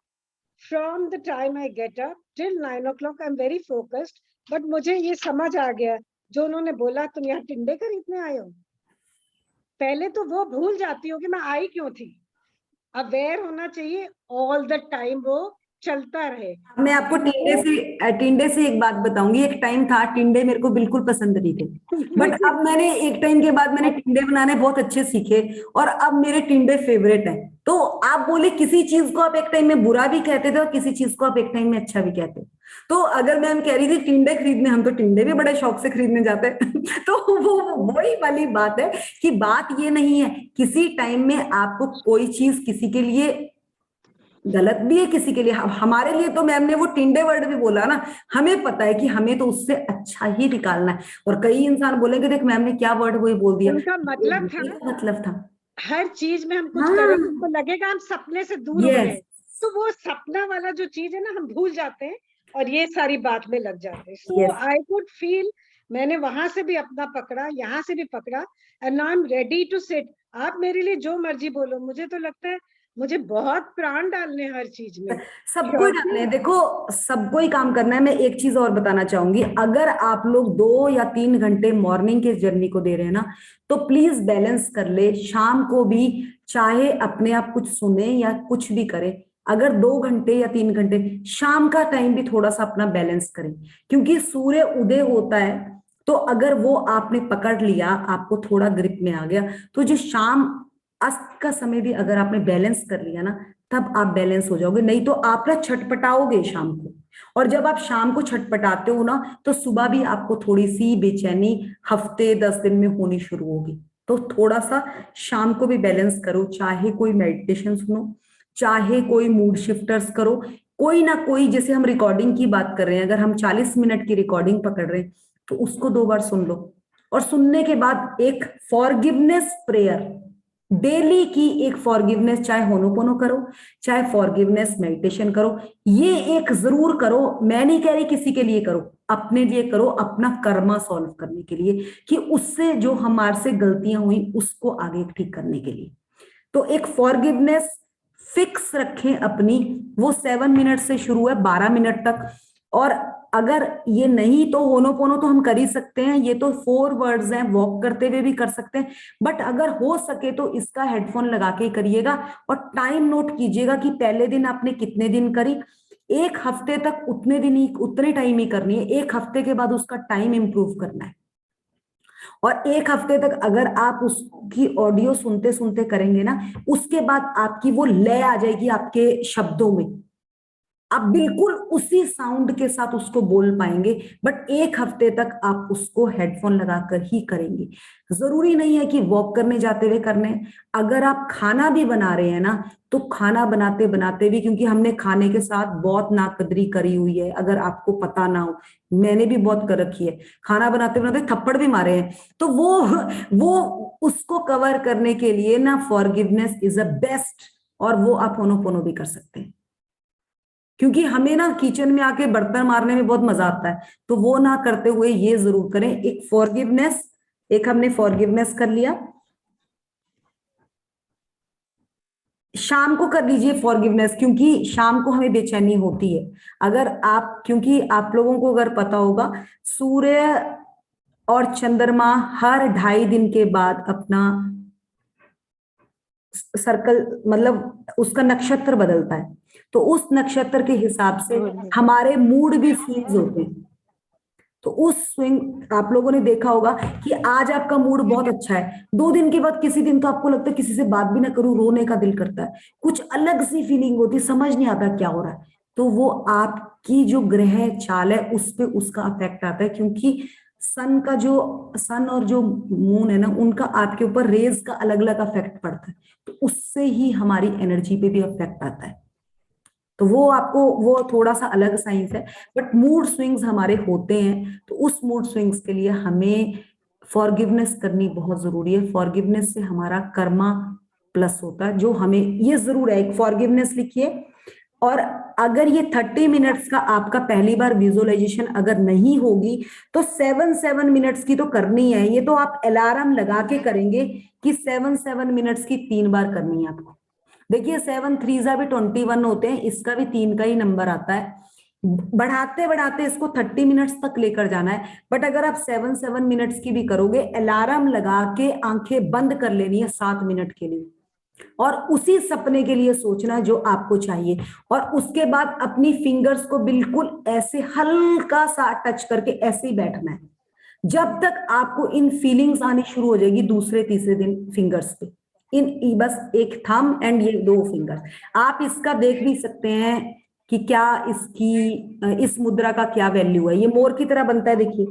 from the time I get up till 9 o'clock I am very focused. But मुझे ये समझ आ गया जो उन्होंने बोला तुम यहाँ टिंडे खरीदने आए हो, पहले तो वो भूल जाती हो कि मैं आई क्यों थी। अवेयर होना चाहिए ऑल द टाइम, वो चलता रहे। मैं आपको टिंडे से एक बात बताऊंगी। एक टाइम था टिंडे मेरे को बिल्कुल पसंद नहीं थे, बट अब मैंने एक टाइम के बाद मैंने टिंडे बनाने बहुत अच्छे सीखे, और अब मेरे टिंडे फेवरेट हैं। तो आप बोले किसी चीज को आप एक टाइम में बुरा भी कहते थे और किसी चीज को आप एक टाइम में अच्छा भी कहते थे। तो अगर मैम कह रही थी टिंडे खरीदने, हम तो टिंडे भी बड़े शौक से खरीदने जाते हैं। तो वो वही वाली बात है कि बात ये नहीं है, किसी टाइम में आपको कोई चीज किसी के लिए गलत भी है, किसी के लिए हमारे लिए तो मैम ने वो टिंडे वर्ड भी बोला ना, हमें पता है कि हमें तो उससे अच्छा ही निकालना है। और कई इंसान बोलेंगे देख मैम ने क्या वर्ड वही बोल दिया, उनका मतलब था। हर चीज में हम कुछ हाँ, करें तो लगेगा हम सपने से दूर हो रहे हैं, यस, तो वो सपना वाला जो चीज है ना हम भूल जाते हैं और ये सारी बात में लग जाते हैं। So yes, I could feel, मैंने वहां से भी अपना पकड़ा, यहाँ से भी पकड़ा, and now I am ready to sit. आप मेरे लिए जो मर्जी बोलो, मुझे तो लगता है मुझे बहुत प्राण डालने हैं हर चीज में। सबको ही डालने हैं। देखो सबको ही काम करना है। मैं एक चीज और बताना चाहूंगी, अगर आप लोग 2 या 3 घंटे मॉर्निंग के जर्नी को दे रहे हैं ना, तो प्लीज बैलेंस कर ले। शाम को भी चाहे अपने आप कुछ सुने या कुछ भी करें, अगर 2 घंटे या 3 घंटे शाम का टाइम भी थोड़ा सा अपना बैलेंस करें, क्योंकि सूर्य उदय होता है। तो अगर वो आपने पकड़ लिया, आपको थोड़ा ग्रिप में आ गया, तो जो शाम अस्त का समय भी अगर आपने बैलेंस कर लिया ना, तब आप बैलेंस हो जाओगे। नहीं तो आप ना छटपटाओगे शाम को, और जब आप शाम को छटपटाते हो ना, तो सुबह भी आपको थोड़ी सी बेचैनी हफ्ते 10 दिन में होनी शुरू होगी। तो थोड़ा सा शाम को भी बैलेंस करो, चाहे कोई मेडिटेशन सुनो, चाहे कोई मूड शिफ्टर्स करो, कोई ना कोई। जैसे हम रिकॉर्डिंग की बात कर रहे हैं, अगर हम 40 मिनट की रिकॉर्डिंग पकड़ रहे हैं तो उसको 2 बार सुन लो, और सुनने के बाद एक फॉरगिवनेस प्रेयर डेली की, एक फॉरगिवनेस, चाहे होनोपोनो करो, चाहे फॉरगिवनेस मेडिटेशन करो, ये एक जरूर करो। मैं नहीं कह रही किसी के लिए करो, अपने लिए करो, अपना कर्मा सॉल्व करने के लिए, कि उससे जो हमारे से गलतियां हुई उसको आगे ठीक करने के लिए। तो एक फॉरगिवनेस फिक्स रखें अपनी, वो 7 मिनट से शुरू है 12 मिनट तक। और अगर ये नहीं तो होनोपोनो तो हम कर ही सकते हैं, ये तो 4 वर्ड्स हैं, वॉक करते हुए भी कर सकते हैं। बट अगर हो सके तो इसका हेडफोन लगा के करिएगा, और टाइम नोट कीजिएगा कि पहले दिन आपने कितने दिन करी। 1 हफ्ते तक उतने दिन ही, उतने टाइम ही करनी है। 1 हफ्ते के बाद उसका टाइम इंप्रूव करना है। और एक हफ्ते तक अगर आप उसकी ऑडियो सुनते सुनते करेंगे ना, उसके बाद आपकी वो लय आ जाएगी आपके शब्दों में, आप बिल्कुल उसी साउंड के साथ उसको बोल पाएंगे। बट एक हफ्ते तक आप उसको हेडफोन लगाकर ही करेंगे। जरूरी नहीं है कि वॉक करने जाते हुए करने, अगर आप खाना भी बना रहे हैं ना, तो खाना बनाते बनाते भी, क्योंकि हमने खाने के साथ बहुत नाकदरी करी हुई है, अगर आपको पता ना हो, मैंने भी बहुत कर रखी है, खाना बनाते बनाते थप्पड़ भी मारे हैं। तो वो उसको कवर करने के लिए ना फॉरगिवनेस इज अ बेस्ट, और वो आप होनोपोनो भी कर सकते हैं। क्योंकि हमें ना किचन में आके बर्तन मारने में बहुत मजा आता है, तो वो ना करते हुए ये जरूर करें। एक फॉरगिवनेस, एक हमने फॉरगिवनेस कर लिया, शाम को कर लीजिए फॉरगिवनेस, क्योंकि शाम को हमें बेचैनी होती है। अगर आप, क्योंकि आप लोगों को अगर पता होगा, सूर्य और चंद्रमा हर 2.5 दिन के बाद अपना सर्कल, मतलब उसका नक्षत्र बदलता है, तो उस नक्षत्र के हिसाब से हमारे मूड भी स्विंग्स होते हैं। तो उस स्विंग, आप लोगों ने देखा होगा कि आज आपका मूड बहुत अच्छा है, 2 दिन के बाद किसी दिन तो आपको लगता है किसी से बात भी ना करूं, रोने का दिल करता है, कुछ अलग सी फीलिंग होती है, समझ नहीं आता क्या हो रहा है। तो वो आपकी जो ग्रह चाल है उस पे उसका अफेक्ट आता है, क्योंकि सन और जो मून है ना, उनका आपके ऊपर रेज का अलग अलग अफेक्ट पड़ता है, तो उससे ही हमारी एनर्जी पे भी अफेक्ट आता है। तो वो आपको, वो थोड़ा सा अलग साइंस है, बट मूड स्विंग्स हमारे होते हैं, तो उस मूड स्विंग्स के लिए हमें फॉरगिवनेस करनी बहुत जरूरी है। फॉरगिवनेस से हमारा कर्मा प्लस होता है, जो हमें, ये जरूर है, एक फॉरगिवनेस लिखिए। और अगर ये 30 मिनट्स का आपका पहली बार विजुअलाइजेशन अगर नहीं होगी, तो 7 मिनट्स की तो करनी है। ये तो आप अलार्म लगा के करेंगे कि 7 मिनट्स की 3 बार करनी है आपको। देखिए 7 3 भी 21 होते हैं, इसका भी 3 का ही नंबर आता है। बढ़ाते बढ़ाते इसको 30 मिनट्स तक लेकर जाना है। बट अगर आप 7 मिनट्स की भी करोगे, अलार्म लगा के आंखें बंद कर लेनी है 7 मिनट के लिए, और उसी सपने के लिए सोचना है जो आपको चाहिए, और उसके बाद अपनी फिंगर्स को बिल्कुल ऐसे हल्का सा टच करके ऐसे ही बैठना है, जब तक आपको इन फीलिंग्स आनी शुरू हो जाएगी दूसरे तीसरे दिन फिंगर्स पे, बस एक थंब एंड ये 2 फिंगर। आप इसका देख भी सकते हैं कि क्या इसकी, इस मुद्रा का क्या वैल्यू है। ये मोर की तरह बनता है, देखिए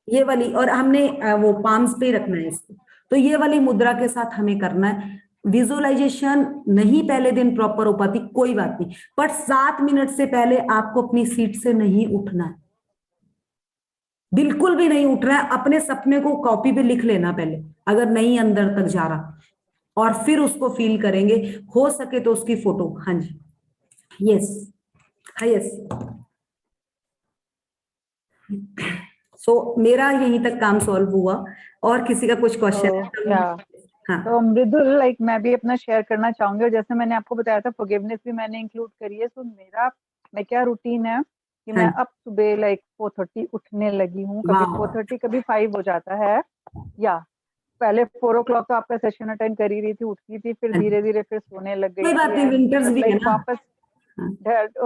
ये वाली, और हमने वो पाम्स पे ही रखना है इसको। तो ये वाली मुद्रा के साथ हमें करना है। विजुअलाइजेशन नहीं पहले दिन प्रॉपर हो पाती, कोई बात नहीं, पर 7 मिनट से पहले आपको अपनी सीट से नहीं उठना है, बिल्कुल भी नहीं उठ रहा है। अपने सपने को कॉपी पे लिख लेना पहले, अगर नहीं अंदर तक जा रहा, और फिर उसको फील करेंगे। हो सके तो उसकी फोटो, हाँ जी, यस, हाँ यस। सो मेरा यहीं तक काम सॉल्व हुआ, और किसी का कुछ क्वेश्चन है? हाँ, तो मृदुल, लाइक मैं भी अपना शेयर करना चाहूंगी, और जैसे मैंने आपको बताया था फॉरगिवनेस भी मैंने इंक्लूड करी है। सो मैं क्या रूटीन है कि मैं हाँ, अब सुबह लाइक 4:30 उठने लगी हूँ, कभी वाह, 4:30 कभी 5 हो जाता है। या पहले 4 o'clock तो आपका सेशन अटेंड कर ही रही थी, उठती थी, फिर हाँ, धीरे धीरे फिर सोने लग गई कोई बात थी, नहीं, एंड विंटर्स भी है लाइक ना।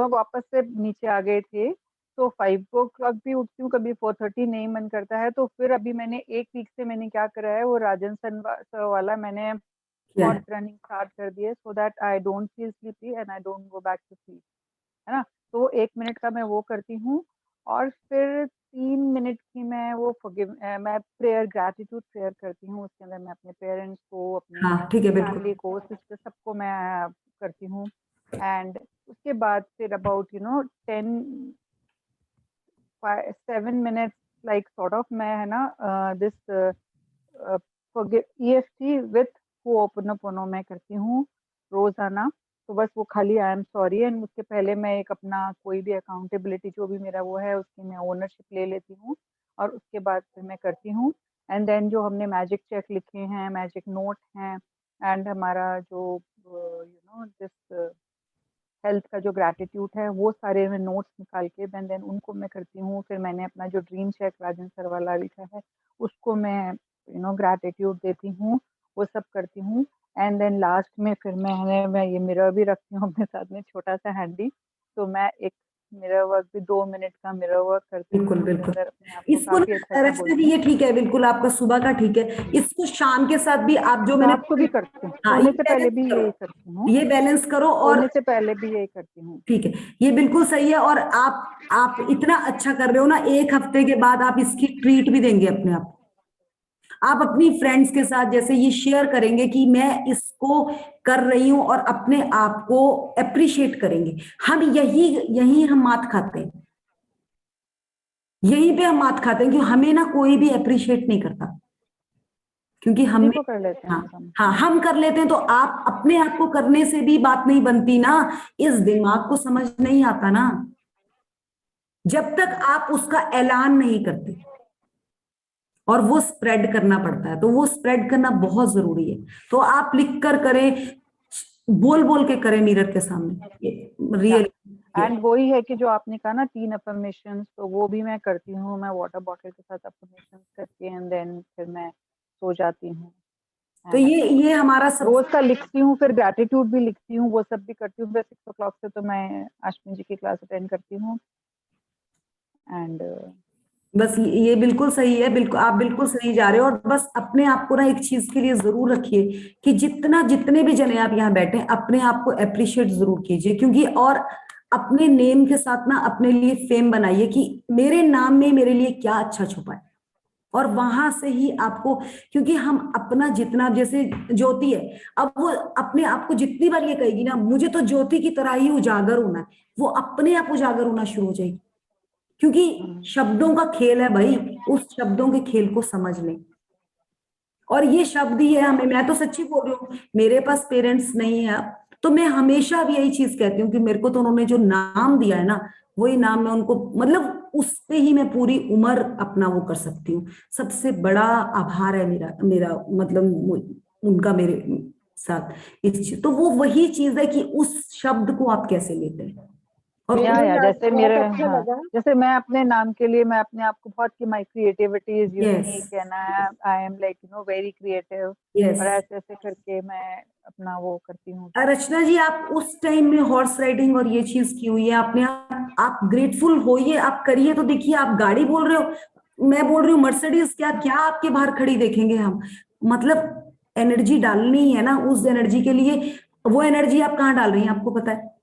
वापस से नीचे आ गए थे। तो 5 o'clock भी उठती हूँ, कभी 4:30 नहीं मन करता है। तो फिर अभी मैंने 1 वीक से मैंने क्या करा है, वो राजन सर वाला मैंने क्या हॉट रनिंग स्टार्ट कर दिए, so that I don't feel sleepy and I don't go back to sleep, है ना। तो 1 मिनट का मैं वो करती हूँ, और फिर 3 मिनट की मैं प्रेयर, ग्रैटिट्यूड प्रेयर करती हूँ। उसके अंदर मैं अपने पेरेंट्स को, अपने हाँ, ठीक है, बिल्कुल। फैमिली को, सिस्टर, सबको मैं करती हूँ। एंड उसके बाद फिर about 7 minutes like sort of मैं, है ना, दिस EFT विथ होओपोनोपोनो मैं करती हूँ रोजाना। तो बस वो खाली आई एम सॉरी, एंड उसके पहले मैं एक अपना कोई भी अकाउंटेबिलिटी जो भी मेरा वो है उसकी मैं ओनरशिप ले लेती हूँ, और उसके बाद फिर मैं करती हूँ। एंड देन जो हमने मैजिक चेक लिखे हैं, मैजिक नोट हैं, एंड हमारा जो दिस हेल्थ का जो ग्रैटिट्यूड है, वो सारे मैं नोट्स निकाल के देन उनको मैं करती हूँ। फिर मैंने अपना जो ड्रीम चेक राजन सर वाला लिखा है, उसको मैं ग्रैटिट्यूड देती हूँ, वो सब करती हूँ। एंड देन लास्ट में फिर मैं ये मिरर भी रखती हूँ अपने साथ में, छोटा सा हैंडी। तो मैं एक मिरर वर्क भी 2 मिनट का मिरर वर्क करती हूँ, बिल्कुल उसके बिल्कुल। अंदर अपने आप को इसको काफी अच्छा अच्छा रचना जी बोलती ये ठीक है, बिल्कुल आपका सुबह का ठीक है, इसको शाम के साथ भी आप जो हूँ। मैंने रात को भी करती हूँ, हाँ सोने ये से पहले बैलेंस भी करो, यही करती हूँ, ये बैलेंस करो और सोने से पहले भी यही करती हूँ। ठीक है, ये बिल्कुल सही है। और आप इतना अच्छा कर रहे हो ना, 1 हफ्ते के बाद आप इसकी ट्रीट भी देंगे अपने आप। आप अपनी फ्रेंड्स के साथ जैसे ये शेयर करेंगे कि मैं इसको कर रही हूं और अपने आप को अप्रिशिएट करेंगे। हम यही यही हम मात खाते हैं, यहीं पे हम मात खाते हैं कि हमें ना कोई भी अप्रिशिएट नहीं करता, क्योंकि उसी हमने को कर लेते हैं हाँ बस हम। हाँ हम कर लेते हैं। तो आप अपने आप को करने से भी बात नहीं बनती ना, इस दिमाग को समझ नहीं आता ना, जब तक आप उसका ऐलान नहीं करते। और वो स्प्रेड करना पड़ता है, तो वो स्प्रेड करना बहुत जरूरी है। तो आप लिख कर करें, बोल बोल के करें मिरर के सामने, रियल। एंड वही है कि जो आपने कहा ना 3 अफर्मेशंस, तो वो भी मैं करती हूँ। मैं वाटर बॉटल के साथ अफर्मेशंस करके एंड देन फिर मैं सो जाती हूँ। तो ये हमारा सब रोज का लिखती हूँ, फिर ग्रैटिट्यूड भी लिखती हूँ, वो सब भी करती हूँ। फिर 6 o'clock से तो मैं अश्विन जी की क्लास अटेंड करती हूँ। एंड बस ये बिल्कुल सही है, बिल्कुल आप बिल्कुल सही जा रहे हो। और बस अपने आप को ना एक चीज के लिए जरूर रखिए कि जितने भी जने आप यहाँ बैठे हैं, अपने आप को अप्रिशिएट जरूर कीजिए, क्योंकि और अपने नेम के साथ ना अपने लिए फेम बनाइए कि मेरे नाम में मेरे लिए क्या अच्छा छुपा है। और वहां से ही आपको, क्योंकि हम अपना जितना, जैसे ज्योति है, अब वो अपने आप को जितनी बार ये कहेगी ना मुझे तो ज्योति की तरह ही उजागर होना है, वो अपने आप उजागर होना शुरू हो जाएगी। क्योंकि शब्दों का खेल है भाई, उस शब्दों के खेल को समझ लें। और ये शब्द ही है हमें, मैं तो सच्ची बोल रही हूँ, मेरे पास पेरेंट्स नहीं है अब, तो मैं हमेशा भी यही चीज कहती हूँ कि मेरे को तो उन्होंने जो नाम दिया है ना, वही नाम मैं उनको, मतलब उस पे ही मैं पूरी उम्र अपना वो कर सकती हूँ। सबसे बड़ा आभार है मेरा मेरा मतलब उनका मेरे साथ तो वो वही चीज है कि उस शब्द को आप कैसे लेते हैं। और या जैसे मेरे बहुत अच्छा हाँ, लगा। जैसे मैं अपने नाम के लिए मैं अपने आप को बहुत कि my creativity is unique yes and I am like very creative, yes. और ऐसे ऐसे करके मैं अपना वो करती हूँ। रचना जी, आप उस टाइम में हॉर्स राइडिंग और ये चीज की हुई है आपने, आप ग्रेटफुल होइए, आप करिए। तो देखिए आप गाड़ी बोल रहे हो, मैं बोल रही हूँ मर्सिडीज, क्या क्या आपके बाहर खड़ी देखेंगे हम। मतलब एनर्जी डालनी है ना उस एनर्जी के लिए, वो एनर्जी आप कहाँ डाल रही हैं आपको पता है,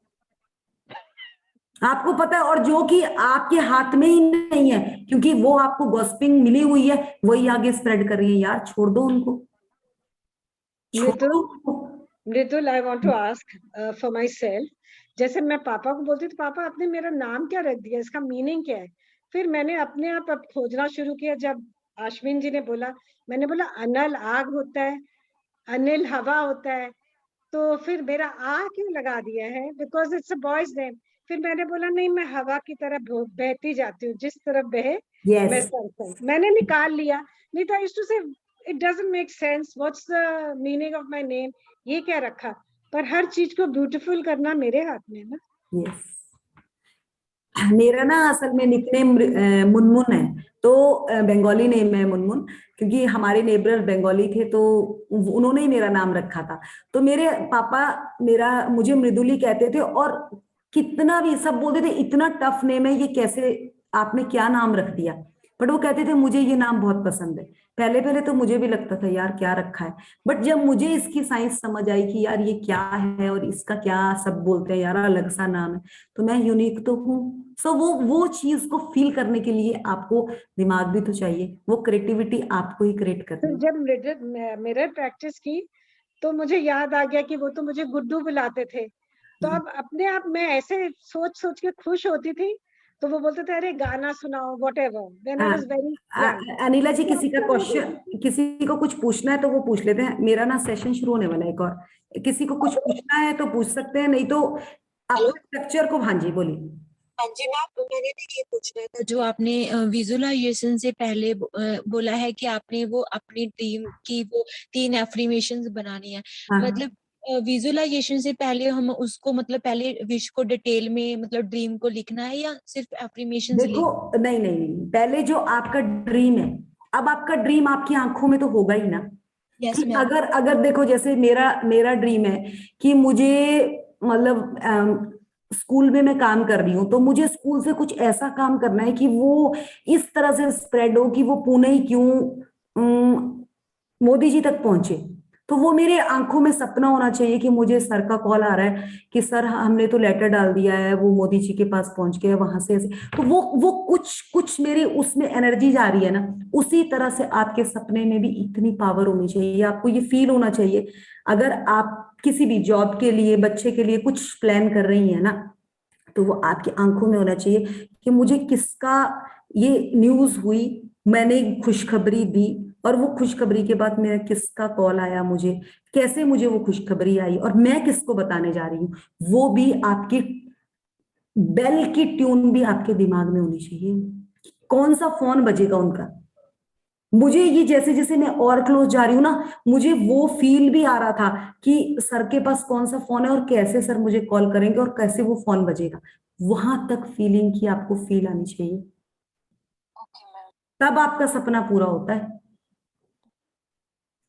आपको पता है। और जो कि आपके हाथ में ही नहीं है, क्योंकि वो आपको गॉसिपिंग मिली हुई है, वही आगे स्प्रेड कर रही है। यार छोड़ दो उनको, छोड़ दो उनको। Mridul, I want to ask for myself. जैसे मैं पापा को बोलती तो पापा आपने मेरा नाम क्या रख दिया, इसका मीनिंग क्या है? फिर मैंने अपने आप अब खोजना शुरू किया। जब अश्विन जी ने बोला, मैंने बोला अनल आग होता है, अनिल हवा होता है, तो फिर मेरा आ क्यों लगा दिया है, because it's a boys name. फिर मैंने बोला नहीं, मैं हवा की तरह बहती जाती हूँ, जिस तरफ बहे मैं यस सरसर। मैंने निकाल लिया, नहीं तो आई यूज्ड टू से it doesn't make sense, what's the meaning of my name, ये क्या रखा। पर हर चीज को ब्यूटीफुल करना मेरे हाथ में है ना। यस। मेरा ना असल में निकनेम मुनमुन है, तो बंगाली नेम है मुनमुन, क्योंकि हमारे नेबर बंगाली थे, तो उन्होंने ही मेरा नाम रखा था। तो मेरे पापा मुझे मृदुली कहते थे, और कितना भी सब बोलते थे इतना टफ नेम है ये, कैसे आपने क्या नाम रख दिया। बट वो कहते थे मुझे ये नाम बहुत पसंद है। पहले पहले तो मुझे भी लगता था यार क्या रखा है, बट जब मुझे इसकी साइंस समझ आई कि यार ये क्या है और इसका क्या, सब बोलते हैं यार अलग सा नाम है, तो मैं यूनिक तो हूँ। सो वो चीज को फील करने के लिए आपको दिमाग भी तो चाहिए, वो क्रिएटिविटी आपको ही क्रिएट करनी फिर है। जब मिरर प्रैक्टिस की तो मुझे याद आ गया कि वो तो मुझे गुड्डू बुलाते थे। तो अब अपने आप मैं ऐसे सोच सोच के खुश होती थी, तो वो बोलते थे अरे गाना सुनाओ, whatever, when I was very young. Anila ji, किसी का क्वेश्चन, किसी को कुछ पूछना है तो वो पूछ लेते हैं, मेरा ना सेशन शुरू होने वाला है एक और, किसी को कुछ पूछना है तो पूछ सकते हैं, नहीं तो अपने स्ट्रक्चर को। हाँ जी बोलिए। हाँ जी मैम, मैंने भी ये पूछना था, जो आपने विजुअलाइजेशन से पहले बोला है कि आपने वो अपनी टीम की वो 3 एफर्मेशंस बनानी है, हाँ मतलब विजुअलाइजेशन से पहले हम उसको मतलब पहले विश को डिटेल में मतलब ड्रीम को लिखना है या सिर्फ एफर्मेशंस देखो, नहीं नहीं नहीं, पहले जो आपका ड्रीम है, अब आपका ड्रीम आपकी आंखों में तो होगा ही ना। यस कि मैम। अगर अगर देखो, जैसे मेरा मेरा ड्रीम है कि मुझे मतलब स्कूल में मैं काम कर रही हूँ, तो मुझे स्कूल से कुछ ऐसा काम करना है कि वो इस तरह से स्प्रेड हो कि वो पुणे ही क्यों मोदी जी तक पहुंचे। तो वो मेरे आंखों में सपना होना चाहिए कि मुझे सर का कॉल आ रहा है कि सर हमने तो लेटर डाल दिया है, वो मोदी जी के पास पहुंच गया, वहां से ऐसे। तो वो कुछ मेरी उसमें एनर्जी जा रही है ना, उसी तरह से आपके सपने में भी इतनी पावर होनी चाहिए, आपको ये फील होना चाहिए। अगर आप किसी भी जॉब के लिए, बच्चे के लिए कुछ प्लान कर रही है ना, तो वो आपकी आंखों में होना चाहिए कि मुझे किसका ये न्यूज हुई, मैंने खुशखबरी दी, और वो खुशखबरी के बाद मेरा किसका कॉल आया, मुझे कैसे मुझे वो खुशखबरी आई, और मैं किसको बताने जा रही हूँ। वो भी आपकी बेल की ट्यून भी आपके दिमाग में होनी चाहिए, कौन सा फोन बजेगा उनका। मुझे ये जैसे जैसे मैं और क्लोज जा रही हूँ ना, मुझे वो फील भी आ रहा था कि सर के पास कौन सा फोन है और कैसे सर मुझे कॉल करेंगे और कैसे वो फोन बजेगा। वहां तक फीलिंग की आपको फील आनी चाहिए, तब आपका सपना पूरा होता है।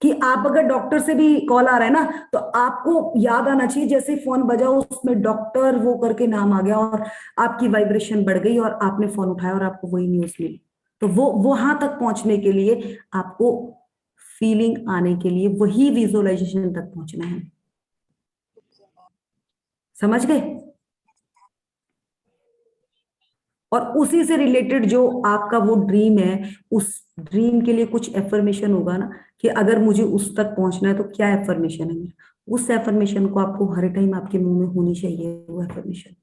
कि आप अगर डॉक्टर से भी कॉल आ रहा है ना, तो आपको याद आना चाहिए जैसे फोन बजा उसमें डॉक्टर वो करके नाम आ गया और आपकी वाइब्रेशन बढ़ गई और आपने फोन उठाया और आपको वही न्यूज मिली। तो वो वहां तक पहुंचने के लिए आपको फीलिंग आने के लिए वही विजुअलाइजेशन तक पहुंचना है। समझ गए? और उसी से रिलेटेड जो आपका वो ड्रीम है, उस ड्रीम के लिए कुछ एफर्मेशन होगा ना, कि अगर मुझे उस तक पहुंचना है तो क्या एफर्मेशन है मेरा, उस एफर्मेशन को आपको हर टाइम आपके मुंह में होनी चाहिए वो affirmation.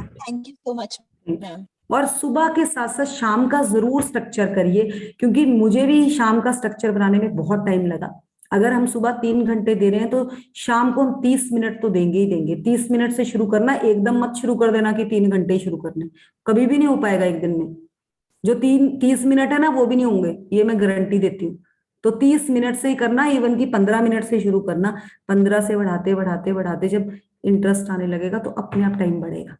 Thank you so much ma'am. और सुबह के साथ साथ शाम का जरूर स्ट्रक्चर करिए, क्योंकि मुझे भी शाम का स्ट्रक्चर बनाने में बहुत टाइम लगा। अगर हम सुबह 3 घंटे दे रहे हैं तो शाम को हम 30 मिनट तो देंगे ही देंगे। 30 मिनट से शुरू करना, एकदम मत शुरू कर देना कि 3 घंटे ही शुरू करने, कभी भी नहीं हो पाएगा एक दिन में। जो 30 मिनट है ना वो भी नहीं होंगे, ये मैं गारंटी देती हूँ। तो 30 मिनट से ही करना, इवन की 15 मिनट से शुरू करना। 15 से बढ़ाते बढ़ाते बढ़ाते जब इंटरेस्ट आने लगेगा तो अपने आप टाइम बढ़ेगा।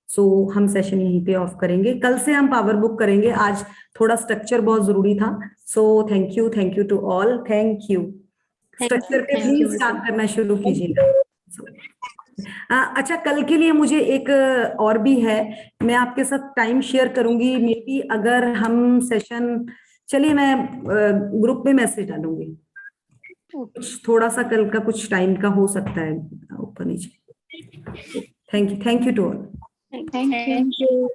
सो हम सेशन यहीं पे ऑफ करेंगे, कल से हम पावर बुक करेंगे। आज थोड़ा स्ट्रक्चर बहुत जरूरी था। So thank you to all, thank you. Structure पे thank you, प्लीज काम madam. करना शुरू कीजिएगा। अच्छा, कल के लिए मुझे एक और भी है, मैं आपके साथ टाइम शेयर करूंगी। मे बी अगर हम सेशन, चलिए मैं ग्रुप में मैसेज डालूंगी, कुछ थोड़ा सा कल का कुछ टाइम का हो सकता है ऊपर नीचे। Thank you to all. Thank you. Thank you.